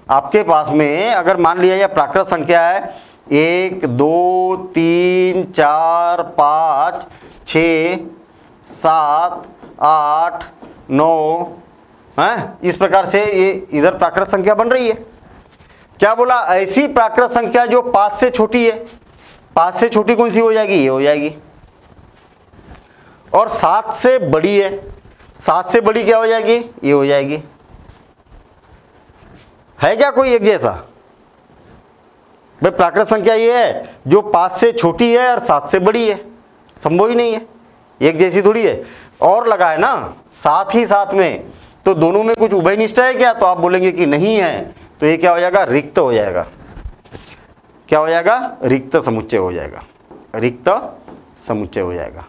आपके पास में अगर मान लिया यह प्राकृत संख्या है 1, 2, 3, 4, 5, 6, 7, 8, 9 है, इस प्रकार से ये इधर प्राकृत संख्या बन रही है। क्या बोला? ऐसी प्राकृत संख्या जो 5 से छोटी है। 5 से छोटी कौन सी हो जाएगी? ये हो जाएगी। और 7 से बड़ी है। 7 से बड़ी क्या हो जाएगी? ये हो जाएगी। है क्या कोई एक जैसा? भाई प्राकृत संख्या ये है जो 5 से छोटी है और 7 से बड़ी है। संभव ही नहीं है, एक जैसी थोड़ी है। और लगा है ना साथ ही साथ में, तो दोनों में कुछ उभयनिष्ठ है क्या? तो आप बोलेंगे कि नहीं है, तो ये क्या हो जाएगा? रिक्त हो जाएगा। क्या हो जाएगा? रिक्त समुच्चय हो जाएगा। रिक्त समुच्चय हो जाएगा।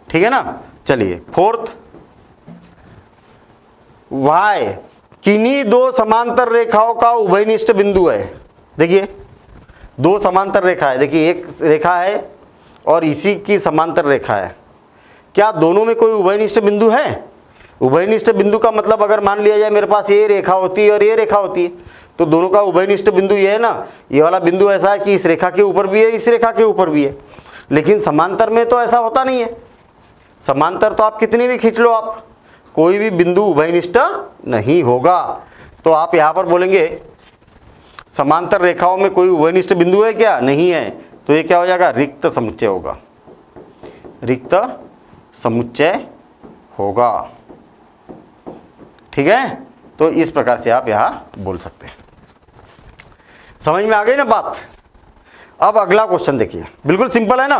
ठीक है ना। चलिए फोर्थ, y किन्हीं 2 समांतर रेखाओं का उभयनिष्ठ बिंदु है। देखिए 2 समांतर रेखा है। देखिए एक रेखा है और इसी की समांतर रेखा है। क्या दोनों में कोई उभयनिष्ठ बिंदु है? उभयनिष्ठ बिंदु का मतलब अगर मान लिया जाए मेरे पास ये रेखा होती है और ये रेखा होती है, तो दोनों का उभयनिष्ठ बिंदु ये है ना। ये वाला बिंदु ऐसा है कि इस रेखा के ऊपर भी है, इस रेखा के ऊपर भी है। लेकिन समांतर में तो ऐसा होता नहीं है। समांतर तो आप कितनी भी खींच लो, आप कोई भी बिंदु उभयनिष्ठ नहीं होगा। तो आप यहां पर बोलेंगे समांतर रेखाओं में कोई उभयनिष्ठ बिंदु है क्या? नहीं है। तो ये क्या हो जाएगा? रिक्त समुच्चय होगा। रिक्त समुच्चय होगा। ठीक है, तो इस प्रकार से आप यहां बोल सकते हैं। समझ में आ गई ना बात? अब अगला क्वेश्चन देखिए, बिल्कुल सिंपल है ना।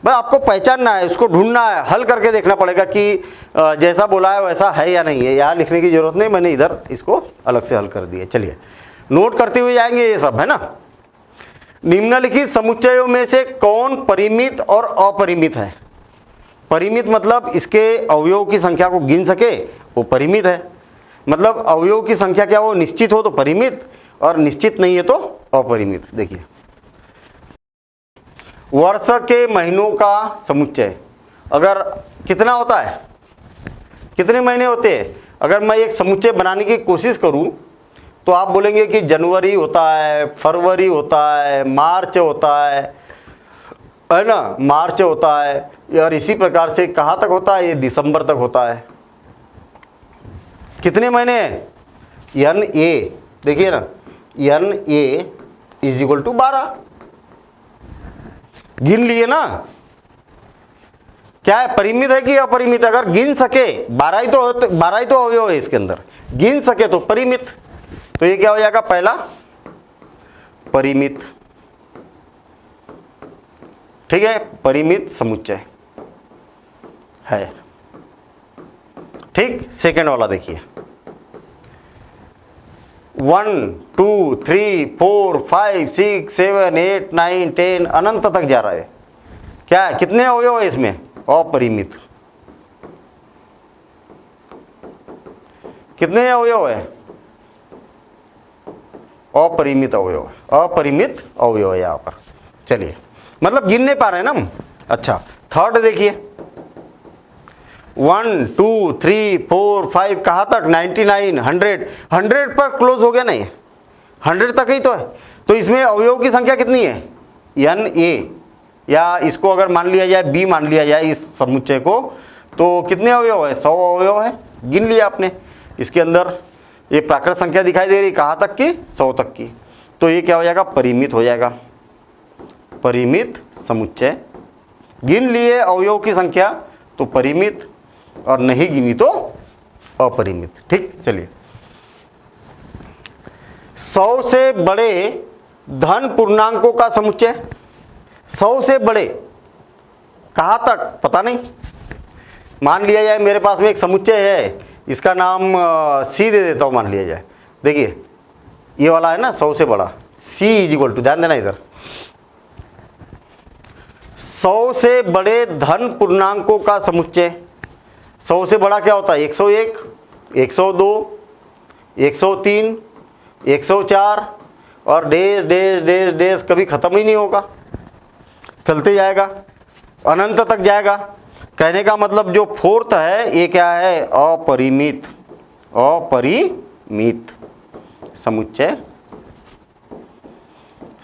बस आपको पहचानना है, उसको ढूंढना है, हल करके देखना पड़ेगा कि जैसा बोला है वैसा है या नहीं है। यहाँ लिखने की जरूरत नहीं, मैंने इधर इसको अलग से हल कर दिया। चलिए नोट करते हुए जाएंगे ये सब, है ना। निम्नलिखित समुच्चयों में से कौन परिमित और अपरिमित है? परिमित मतलब इसके अवयवों की संख्या को गिन सके, वो परिमित है। मतलब अवयव की संख्या क्या हो? निश्चित हो तो परिमित, और निश्चित नहीं है तो अपरिमित। देखिए वर्ष के महीनों का समुच्चय अगर कितना होता है? कितने महीने होते हैं? अगर मैं एक समुच्चय बनाने की कोशिश करूं तो आप बोलेंगे कि जनवरी होता है, फरवरी होता है, मार्च होता है ना, मार्च होता है। और इसी प्रकार से कहाँ तक होता है? ये दिसंबर तक होता है। कितने महीने हैं? एन ए, देखिए ना, N A is equal to 12। गिन लिए ना। क्या है? परिमित है कि अपरिमित? अगर गिन सके, 12 ही तो अवयव है इसके अंदर, गिन सके तो परिमित। तो ये क्या हो जाएगा? पहला परिमित। ठीक है, परिमित समुच्चय है। ठीक, सेकेंड वाला देखिए, 1 2 3 4 5 6 7 8 9 10 अनंत तक जा रहा है। क्या है, कितने अवयव है इसमें? अपरिमित। कितने अवयव है? अपरिमित अवयव, अपरिमित अवयव है यहाँ पर। चलिए, मतलब गिन नहीं पा रहे हैं ना हम। अच्छा, थर्ड देखिए, 1 2 3 4 5 कहाँ तक? 99 100 100 पर क्लोज हो गया नहीं, 100 तक ही तो है। तो इसमें अवयव की संख्या कितनी है? एन ए, या इसको अगर मान लिया जाए बी मान लिया जाए इस समुच्चय को, तो कितने अवयव है? 100 अवयव है, गिन लिया आपने। इसके अंदर ये प्राकृत संख्या दिखाई दे रही, कहाँ तक की? 100 तक की। तो ये क्या हो जाएगा? परिमित हो जाएगा, परिमित समुच्चय। गिन लिए अवयव की संख्या तो परिमित, और नहीं गिनी तो अपरिमित। ठीक, चलिए, 100 से बड़े धन पूर्णांकों का समुच्चय। 100 से बड़े कहाँ तक? पता नहीं। मान लिया जाए मेरे पास में एक समुच्चय है, इसका नाम सी दे देता हूँ, मान लिया जाए। देखिए ये वाला है ना 100 से बड़ा, सी इज इक्वल टू, ध्यान देना इधर, 100 से बड़े धन पूर्णांकों का समुच्चय। 100 से बड़ा क्या होता है? 101, 102, 103, 104 और डेज डेज डेज डेज, कभी खत्म ही नहीं होगा, चलते जाएगा, अनंत तक जाएगा। कहने का मतलब जो फोर्थ है ये क्या है? अपरिमित, अपरिमित समुच्चय,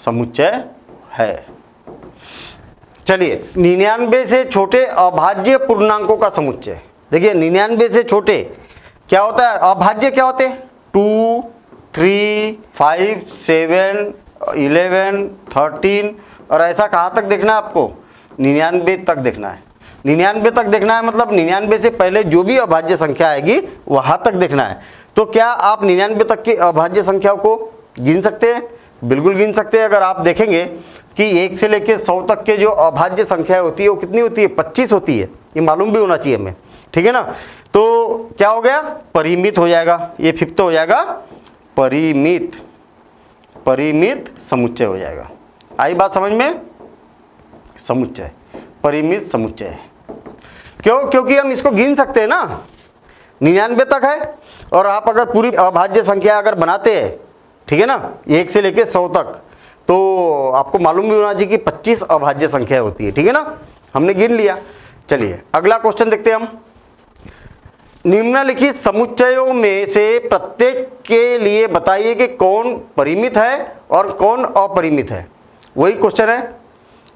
समुच्चय है। चलिए, 99 से छोटे अभाज्य पूर्णांकों का समुच्चय। देखिए 99 से छोटे क्या होता है? अभाज्य क्या होते हैं? 2 3 5 7 11 13, और ऐसा कहाँ तक देखना है आपको? 99 तक देखना है। 99 तक देखना है, मतलब 99 से पहले जो भी अभाज्य संख्या आएगी वहाँ तक देखना है। तो क्या आप 99 तक की अभाज्य संख्याओं को गिन सकते हैं? बिल्कुल गिन सकते हैं। अगर आप देखेंगे कि 1 से लेकर 100 तक के जो अभाज्य संख्या होती है वो कितनी होती है? 25 होती है। ये मालूम भी होना चाहिए हमें, ठीक है ना। तो क्या हो गया? परिमित हो जाएगा, ये फिफ्थ हो जाएगा परिमित, परिमित समुच्चय हो जाएगा। आई बात समझ में? समुच्चय, परिमित समुच्चय है। क्यों? क्योंकि हम इसको गिन सकते हैं ना, 99 तक है। और आप अगर पूरी अभाज्य संख्या अगर बनाते हैं, ठीक है ना, 1 से लेकर 100 तक, तो आपको मालूम भी होना चाहिए कि 25 अभाज्य संख्या होती है, ठीक है ना। हमने गिन लिया। चलिए अगला क्वेश्चन देखते हैं हम। निम्नलिखित समुच्चयों में से प्रत्येक के लिए बताइए कि कौन परिमित है और कौन अपरिमित है। वही क्वेश्चन है,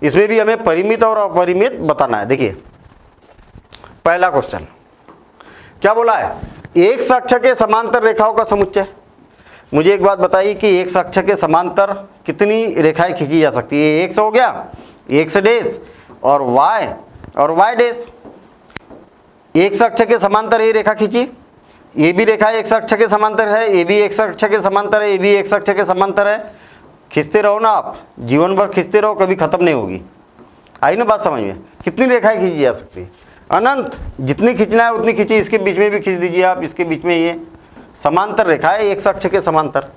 इसमें भी हमें परिमित और अपरिमित बताना है। देखिए पहला क्वेश्चन क्या बोला है? एक अक्ष के समांतर रेखाओं का समुच्चय। मुझे एक बात बताइए कि एक अक्ष के समांतर कितनी रेखाएं खींची जा सकती है? एक हो गया, एक डैश और वाई डैश। एक अक्ष के समांतर ये रेखा खींची, ये भी रेखा एक अक्ष के समांतर है, ये भी एक अक्ष के समांतर है, ये भी एक अक्ष के समांतर है। खींचते रहो ना आप, जीवन भर खींचते रहो, कभी खत्म नहीं होगी। आई ना बात समझ में? कितनी रेखाएं खींची जा सकती है? अनंत, जितनी खींचना है उतनी खींचिए। इसके बीच में भी खींच दीजिए आप, इसके बीच में ये समांतर रेखा है एक अक्ष के समांतर,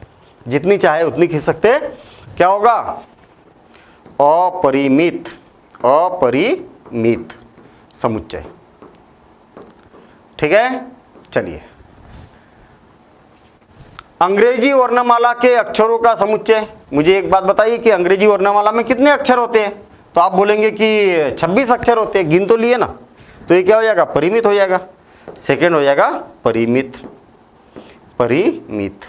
जितनी चाहे उतनी खींच सकते हैं। क्या होगा? अपरिमित, अपरिमित समुच्चय, ठीक है। चलिए अंग्रेजी वर्णमाला के अक्षरों का समुच्चय। मुझे एक बात बताइए कि अंग्रेजी वर्णमाला में कितने अक्षर होते हैं? तो आप बोलेंगे कि 26 अक्षर होते हैं, गिन तो लिए ना। तो ये क्या हो जाएगा? परिमित हो जाएगा। सेकंड हो जाएगा परिमित, परिमित।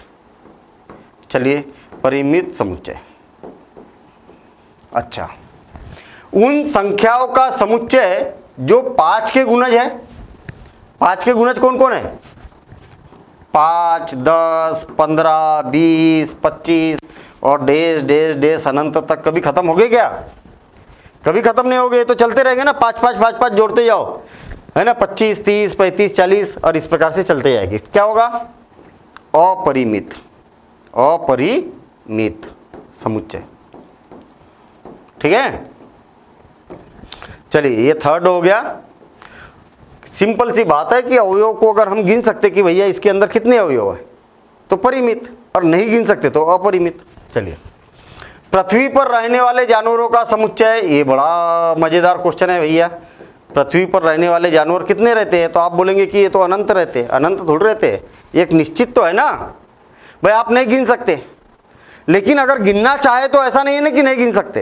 चलिए परिमित समुच्चय। अच्छा, उन संख्याओं का समुच्चय जो 5 के गुणज है। 5 के गुणज कौन कौन है? 5 10 15 20 25 और डैश डैश डैश अनंत तक। कभी खत्म हो गए क्या? कभी खत्म नहीं हो गए। तो चलते रहेंगे ना, 5 5 5 5 जोड़ते जाओ, है ना। 25 30 35 40 और इस प्रकार से चलते जाएंगे। क्या होगा? अपरिमित, अपरिमित समुच्चय, ठीक है। चलिए ये थर्ड हो गया। सिंपल सी बात है कि अवयव को अगर हम गिन सकते कि भैया इसके अंदर कितने अवयव है तो परिमित, और नहीं गिन सकते तो अपरिमित। चलिए, पृथ्वी पर रहने वाले जानवरों का समुच्चय, ये बड़ा मजेदार क्वेश्चन है भैया। पृथ्वी पर रहने वाले जानवर कितने रहते हैं? तो आप बोलेंगे कि ये तो अनंत रहते हैं। अनंत थोड़े रहते हैं, एक निश्चित तो है ना भाई, आप नहीं गिन सकते। लेकिन अगर गिनना चाहे तो ऐसा नहीं है ना कि नहीं गिन सकते,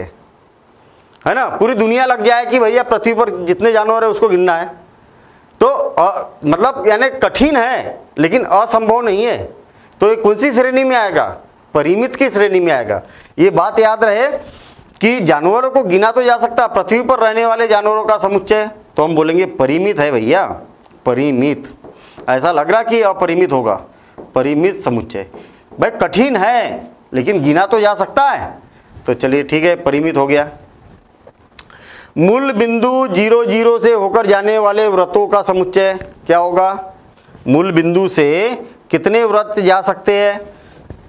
है ना। पूरी दुनिया लग जाए कि भैया पृथ्वी पर जितने जानवर है उसको गिनना है, तो मतलब यानी कठिन है लेकिन असंभव नहीं है। तो ये कौन सी श्रेणी में आएगा? परिमित की श्रेणी में आएगा। ये बात याद रहे कि जानवरों को गिना तो जा सकता, पृथ्वी पर रहने वाले जानवरों का समुच्चय तो हम बोलेंगे परिमित है भैया, परिमित। ऐसा लग रहा कि अपरिमित होगा, परिमित समुच्चय। भाई कठिन है लेकिन गिना तो जा सकता है, तो चलिए ठीक है, परिमित हो गया। मूल बिंदु 0 0 से होकर जाने वाले वृत्तों का समुच्चय क्या होगा? मूल बिंदु से कितने वृत्त जा सकते हैं?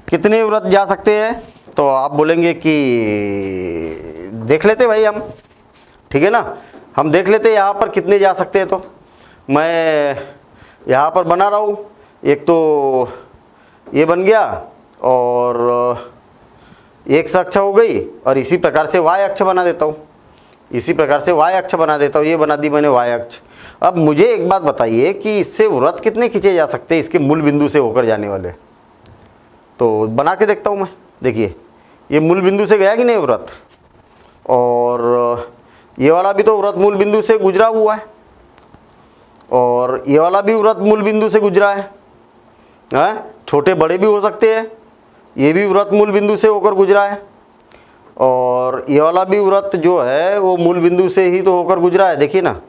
कितने वृत्त जा सकते हैं? तो आप बोलेंगे कि देख लेते भाई हम, ठीक है ना, हम देख लेते यहाँ पर कितने जा सकते हैं। तो मैं यहाँ पर बना रहा हूँ, एक तो ये बन गया और x अक्ष हो गई, और इसी प्रकार से y अक्ष बना देता हूँ, इसी प्रकार से y अक्ष बना देता हूँ। ये बना दी मैंने y अक्ष। अब मुझे एक बात बताइए कि इससे वृत्त कितने खींचे जा सकते हैं इसके मूल बिंदु से होकर जाने वाले? तो बना के देखता हूँ मैं। देखिए ये मूल बिंदु से गया कि नहीं वृत्त, और ये वाला भी तो वृत्त मूल बिंदु से गुजरा हुआ है, और ये वाला भी वृत्त मूल बिंदु से गुजरा है। छोटे बड़े भी हो सकते हैं, ये भी वृत्त मूल बिंदु से होकर गुजरा है, और ये वाला भी वृत्त जो है वो मूल बिंदु से ही तो होकर गुजरा है। देखिए ना,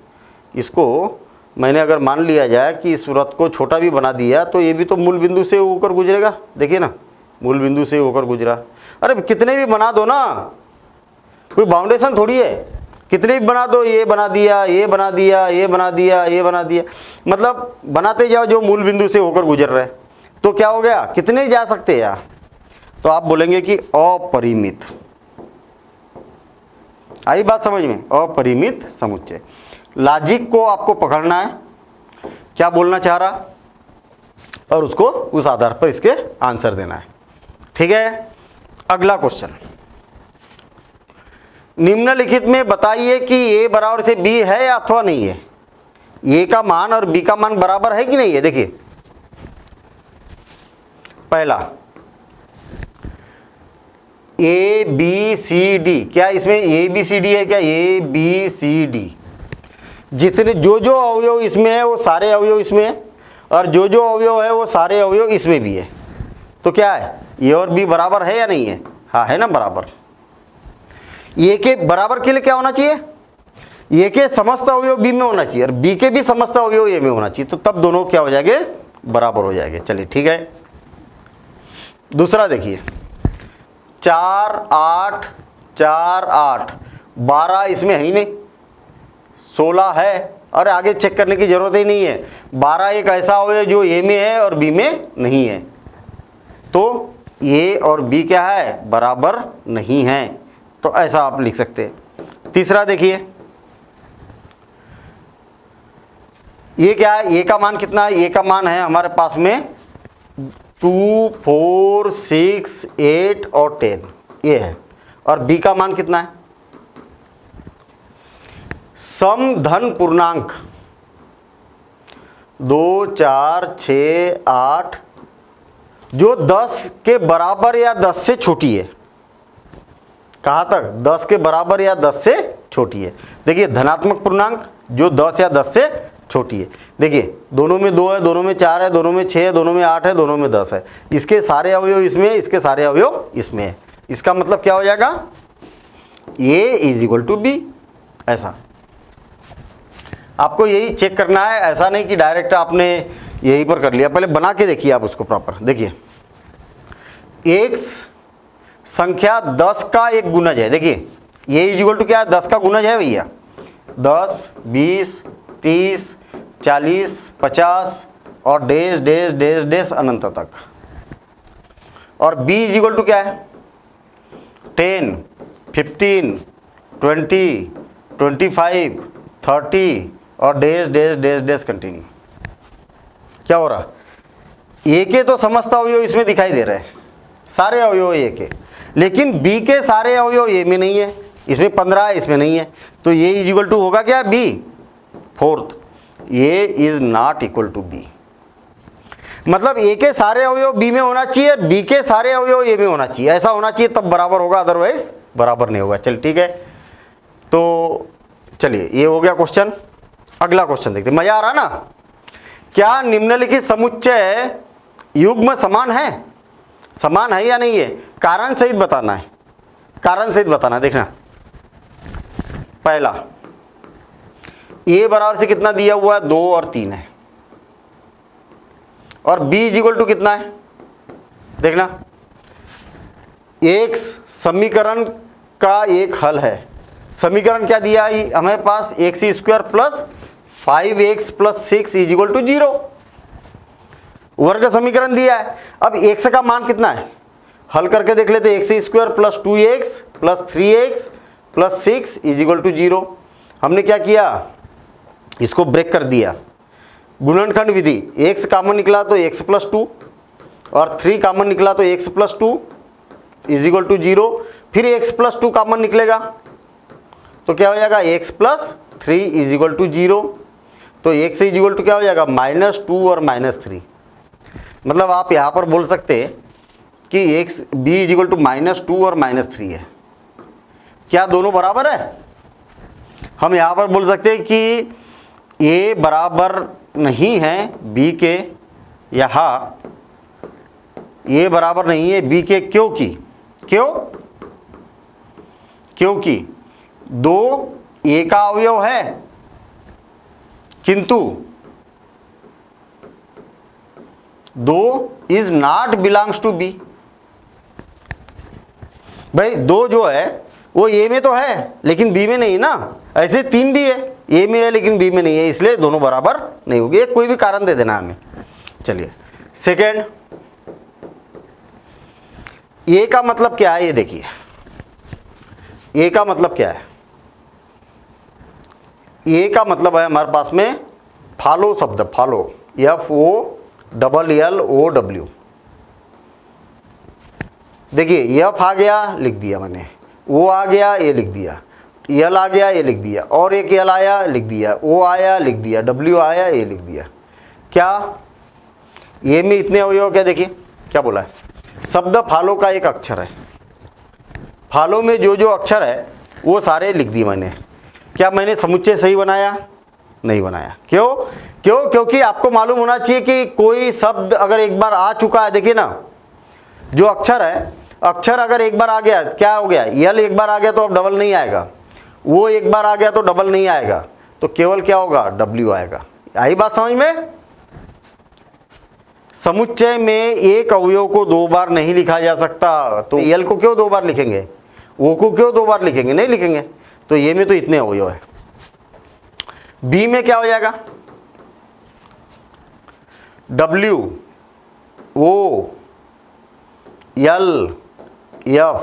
इसको मैंने अगर मान लिया जाए कि इस वृत्त को छोटा भी बना दिया तो ये भी तो मूल बिंदु से होकर गुजरेगा। देखिए ना, मूल बिंदु से होकर गुजरा। अरे कितने भी बना दो ना, कोई बाउंडेशन थोड़ी है, कितने भी बना दो, ये बना दिया, ये बना दिया, ये बना दिया, ये बना दिया, मतलब बनाते जाओ जो मूल बिंदु से होकर गुजर रहे। तो क्या हो गया, कितने जा सकते हैं यार? तो आप बोलेंगे कि अपरिमित। आई बात समझ में? अपरिमित समुच्चय। लॉजिक को आपको पकड़ना है, क्या बोलना चाह रहा, और उसको उस आधार पर इसके आंसर देना है। ठीक है, अगला क्वेश्चन, निम्नलिखित में बताइए कि a बराबर से b है या अथवा नहीं है। a का मान और b का मान बराबर है कि नहीं है। देखिए पहला ए बी सी डी, क्या इसमें ए बी सी डी है? क्या ए बी सी डी, जितने जो जो अवयव इसमें है वो सारे अवयव इसमें है, और जो जो अवयव है वो सारे अवयव इसमें भी है। तो क्या है, ए और बी बराबर है या नहीं है? हाँ है ना, बराबर। ए के बराबर के लिए क्या होना चाहिए? ए के समस्त अवयव बी में होना चाहिए, और बी के भी समस्त अवयव ए में होना चाहिए, तो तब दोनों क्या हो जाएंगे, बराबर हो जाएंगे। चलिए ठीक है, दूसरा देखिए, 4 8 4 8 12 इसमें है ही नहीं, 16 है, और आगे चेक करने की जरूरत ही नहीं है। 12 एक ऐसा अवयव जो ए में है और बी में नहीं है, तो ए और बी क्या है, बराबर नहीं है। तो ऐसा आप लिख सकते हैं। तीसरा देखिए, ये क्या है, ए का मान कितना है? ए का मान है हमारे पास में 2 4 6 8 और 10, ये है। और बी का मान कितना है? सम धन पूर्णांक 2 4 6 8, जो 10 के बराबर या 10 से छोटी है। कहाँ तक? 10 के बराबर या 10 से छोटी है। देखिए धनात्मक पूर्णांक जो 10 या 10 से छोटी है। देखिए दोनों में 2 है, दोनों में 4 है, दोनों में 6 है, दोनों में 8 है, दोनों में 10 है। इसके सारे अवयव इसमें है, इसके सारे अवयव इसमें है। इसका मतलब क्या हो जाएगा, A = B। ऐसा आपको यही चेक करना है, ऐसा नहीं कि डायरेक्ट आपने यहीं पर कर लिया। पहले बना के देखिए आप उसको प्रॉपर। देखिए x संख्या 10 का एक गुणज है। देखिए ये = क्या है, 10 का गुणज है भैया। 10 20 30 40 50 और डैश डैश डैश डैश अनंत तक। और b = क्या है, 10 15 20 25, 30 और dash dash dash dash continue. क्या हो रहा? ए के तो समस्त अवयव इसमें दिखाई दे रहे हैं, सारे अवयव ए के, लेकिन बी के सारे अवयव ए में नहीं है। इसमें 15 है, इसमें नहीं है, तो ये इज इक्वल टू होगा क्या? B. Fourth, A is not equal to B. मतलब ए के सारे अवयव बी में होना चाहिए, बी के सारे अवयव ए में होना चाहिए, ऐसा होना चाहिए तब बराबर होगा, अदरवाइज बराबर नहीं होगा। चल ठीक है, तो चलिए ये हो गया क्वेश्चन। अगला क्वेश्चन देखते, मजा आ रहा ना? क्या निम्नलिखित समुच्चय युग्म समान है? समान है या नहीं है? कारण सहित बताना है, कारण सहित बताना। देखना, पहला ए बराबर से कितना दिया हुआ है? 2 और 3 है, और b इज इक्वल टू कितना है? देखना, एक समीकरण का एक हल है। समीकरण क्या दिया है हमें पास? x² plus 5x plus 6 is equal to 0, वर्ग समीकरण दिया है। अब x का मान कितना है? हल करके देख लेते। x² plus 2x plus 3x plus 6 is equal to 0। हमने क्या किया? इसको ब्रेक कर दिया, गुणनखंड विधि। x कॉमन निकला तो x प्लस 2 और 3 कॉमन निकला तो x plus 2 is equal to 0। फिर x प्लस 2 कॉमन निकलेगा तो क्या हो जाएगा? x plus 3 is equal to 0। तो x इज इक्वल टू क्या हो जाएगा? -2 और -3। मतलब आप यहाँ पर बोल सकते हैं कि x b is equal to -2 और -3 है। क्या दोनों बराबर है? हम यहाँ पर बोल सकते हैं कि a बराबर नहीं है b के, यहाँ a बराबर नहीं है b के, क्योंकि 2 a का अवयव है, किंतु 2 is not belongs to b। भाई 2 जो है वो a में तो है लेकिन b में नहीं ना। ऐसे 3 भी है, a में है लेकिन b में नहीं है, इसलिए दोनों बराबर नहीं होगी। एक कोई भी कारण दे देना हमें। चलिए सेकेंड, a का मतलब क्या है? ये देखिए, a का मतलब क्या है? a का मतलब है हमारे पास में फॉलो शब्द, फॉलो, FOLLOW। देखिए F आ गया, लिख दिया मैंने, O आ गया, ये लिख दिया, L आ गया, ये लिख दिया, और एक L आया, लिख दिया, O आया, लिख दिया, W आया, ये लिख दिया। क्या ये में इतने अवयव? क्या देखिए क्या बोला है? शब्द फॉलो का एक अक्षर है, फॉलो में जो जो अक्षर है वो सारे लिख दिए मैंने। क्या मैंने समुच्चय सही बनाया? नहीं बनाया। क्योंकि आपको मालूम होना चाहिए कि कोई शब्द अगर एक बार आ चुका है, देखिए ना, जो अक्षर है, अक्षर अगर एक बार आ गया, क्या हो गया? यल एक बार आ गया तो अब डबल नहीं आएगा, वो एक बार आ गया तो डबल नहीं आएगा, तो केवल क्या होगा? W आएगा। आई बात समझ में? समुच्चय में एक अवयव को 2 बार नहीं लिखा जा सकता, तो यल को क्यों 2 बार लिखेंगे? ओ को क्यों 2 बार लिखेंगे? नहीं लिखेंगे। तो ये में तो इतने अवयव है। बी में क्या हो जाएगा? W O L F।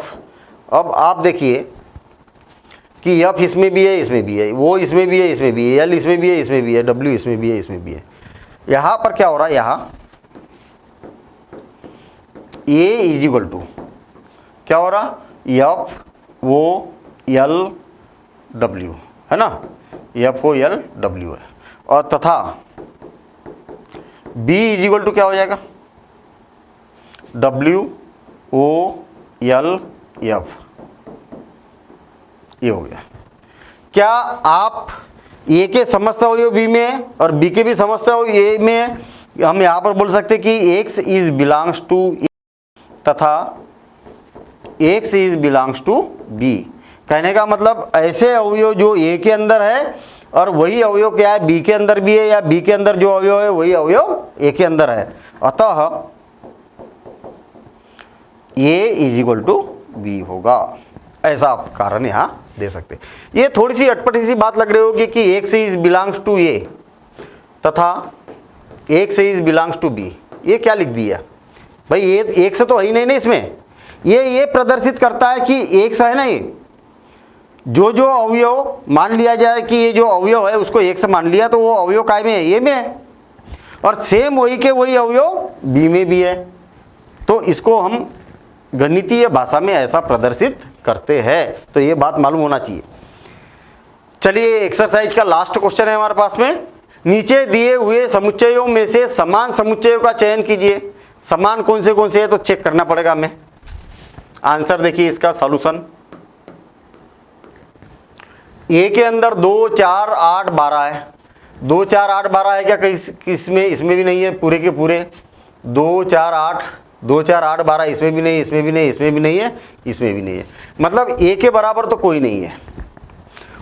अब आप देखिए कि F इसमें भी है, इसमें भी है, वो इसमें भी है, इसमें भी है, L इसमें भी है, इसमें भी है, W इसमें भी है, इसमें भी है। यहाँ पर क्या हो रहा है? यहाँ A इज इक्वल टू क्या हो रहा? FOLW है ना, FOLW है। और तथा B इज इक्वल टू क्या हो जाएगा? WOLF। ये हो गया। क्या आप A के समस्त अवयव B में है और B के भी समस्त अवयव A में है? हम यहाँ पर बोल सकते हैं कि X is belongs to A तथा X is belongs to B। कहने का मतलब ऐसे अवयव जो A के अंदर है और वही अवयव क्या है? B के अंदर भी है, या B के अंदर जो अवयव है वही अवयव A के अंदर है। अतः A is equal to B होगा। ऐसा आप कारण यहाँ दे सकते। ये थोड़ी सी अटपटी सी बात लग रही होगी कि X is belongs to A तथा X is belongs to B। ये क्या लिख दिया भाई? ये X तो है ही नहीं ना इसमें। ये प्रदर्शित करता है कि X है ना, जो जो अवयव मान लिया जाए कि ये जो अवयव है उसको एक से मान लिया, तो वो अवयव काय में है, ए में है, और सेम वही के वही अवयव बी में भी है। तो इसको हम गणितीय भाषा में ऐसा प्रदर्शित करते हैं। तो ये बात मालूम होना चाहिए। चलिए एक्सरसाइज का लास्ट क्वेश्चन है हमारे पास में। नीचे दिए हुए समुच्चयों में से समान समुच्चयों का चयन कीजिए। समान कौन से है तो चेक करना पड़ेगा हमें। आंसर देखिए इसका सॉल्यूशन। ए के अंदर 2, 4, 8, 12 है। 2, 4, 8, 12 है क्या? किसमें? इसमें भी नहीं है पूरे के पूरे। 2, 4, 8, 2, 4, 8, 12 इसमें भी नहीं, इसमें भी नहीं, इसमें भी नहीं है, इसमें भी नहीं है। मतलब ए के बराबर तो कोई नहीं है।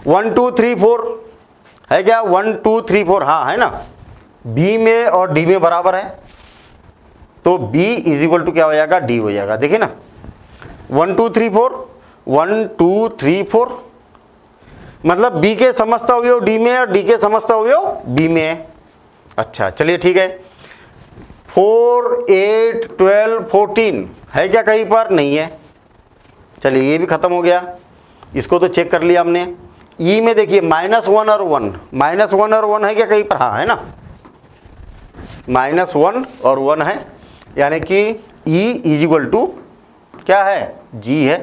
1, 2, 3, 4 है क्या? 1, 2, 3, 4 हाँ है ना। बी में और डी में बराबर है, तो बी इज इक्वल टू क्या हो जाएगा? डी हो जाएगा। देखिए ना 1, 2, 3, 4, 1, 2, 3, 4 मतलब बी के समस्त अवयव डी में है और डी के समस्त अवयव बी में है। अच्छा चलिए ठीक है। 4, 8, 12, 14 है क्या कहीं पर? नहीं है। चलिए ये भी खत्म हो गया, इसको तो चेक कर लिया हमने। ई में देखिए -1 और 1, -1 और 1 है क्या कहीं पर? हाँ है ना, -1 और 1 है, यानी कि ई इज इक्वल टू क्या है? जी है।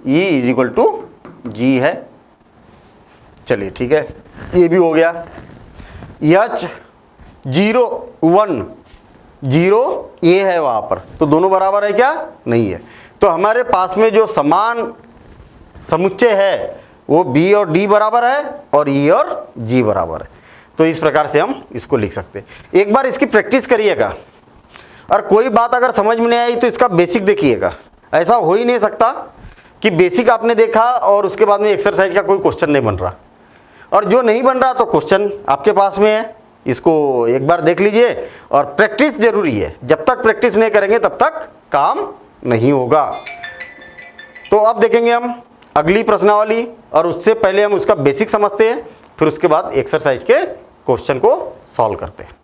ई इज इक्वल टू जी है। चलिए ठीक है, ये भी हो गया। H 0, 1, 0 ये है वहाँ पर, तो दोनों बराबर है क्या? नहीं है। तो हमारे पास में जो समान समुच्चय है वो B और D बराबर है और E और G बराबर है। तो इस प्रकार से हम इसको लिख सकते हैं। एक बार इसकी प्रैक्टिस करिएगा, और कोई बात अगर समझ में नहीं आई तो इसका बेसिक देखिएगा। ऐसा हो ही नहीं सकता कि बेसिक आपने देखा और उसके बाद में एक्सरसाइज का कोई क्वेश्चन नहीं बन रहा, और जो नहीं बन रहा तो क्वेश्चन आपके पास में है। इसको एक बार देख लीजिए, और प्रैक्टिस जरूरी है। जब तक प्रैक्टिस नहीं करेंगे तब तक काम नहीं होगा। तो अब देखेंगे हम अगली प्रश्नावली, और उससे पहले हम उसका बेसिक समझते हैं, फिर उसके बाद एक्सरसाइज के क्वेश्चन को सॉल्व करते हैं।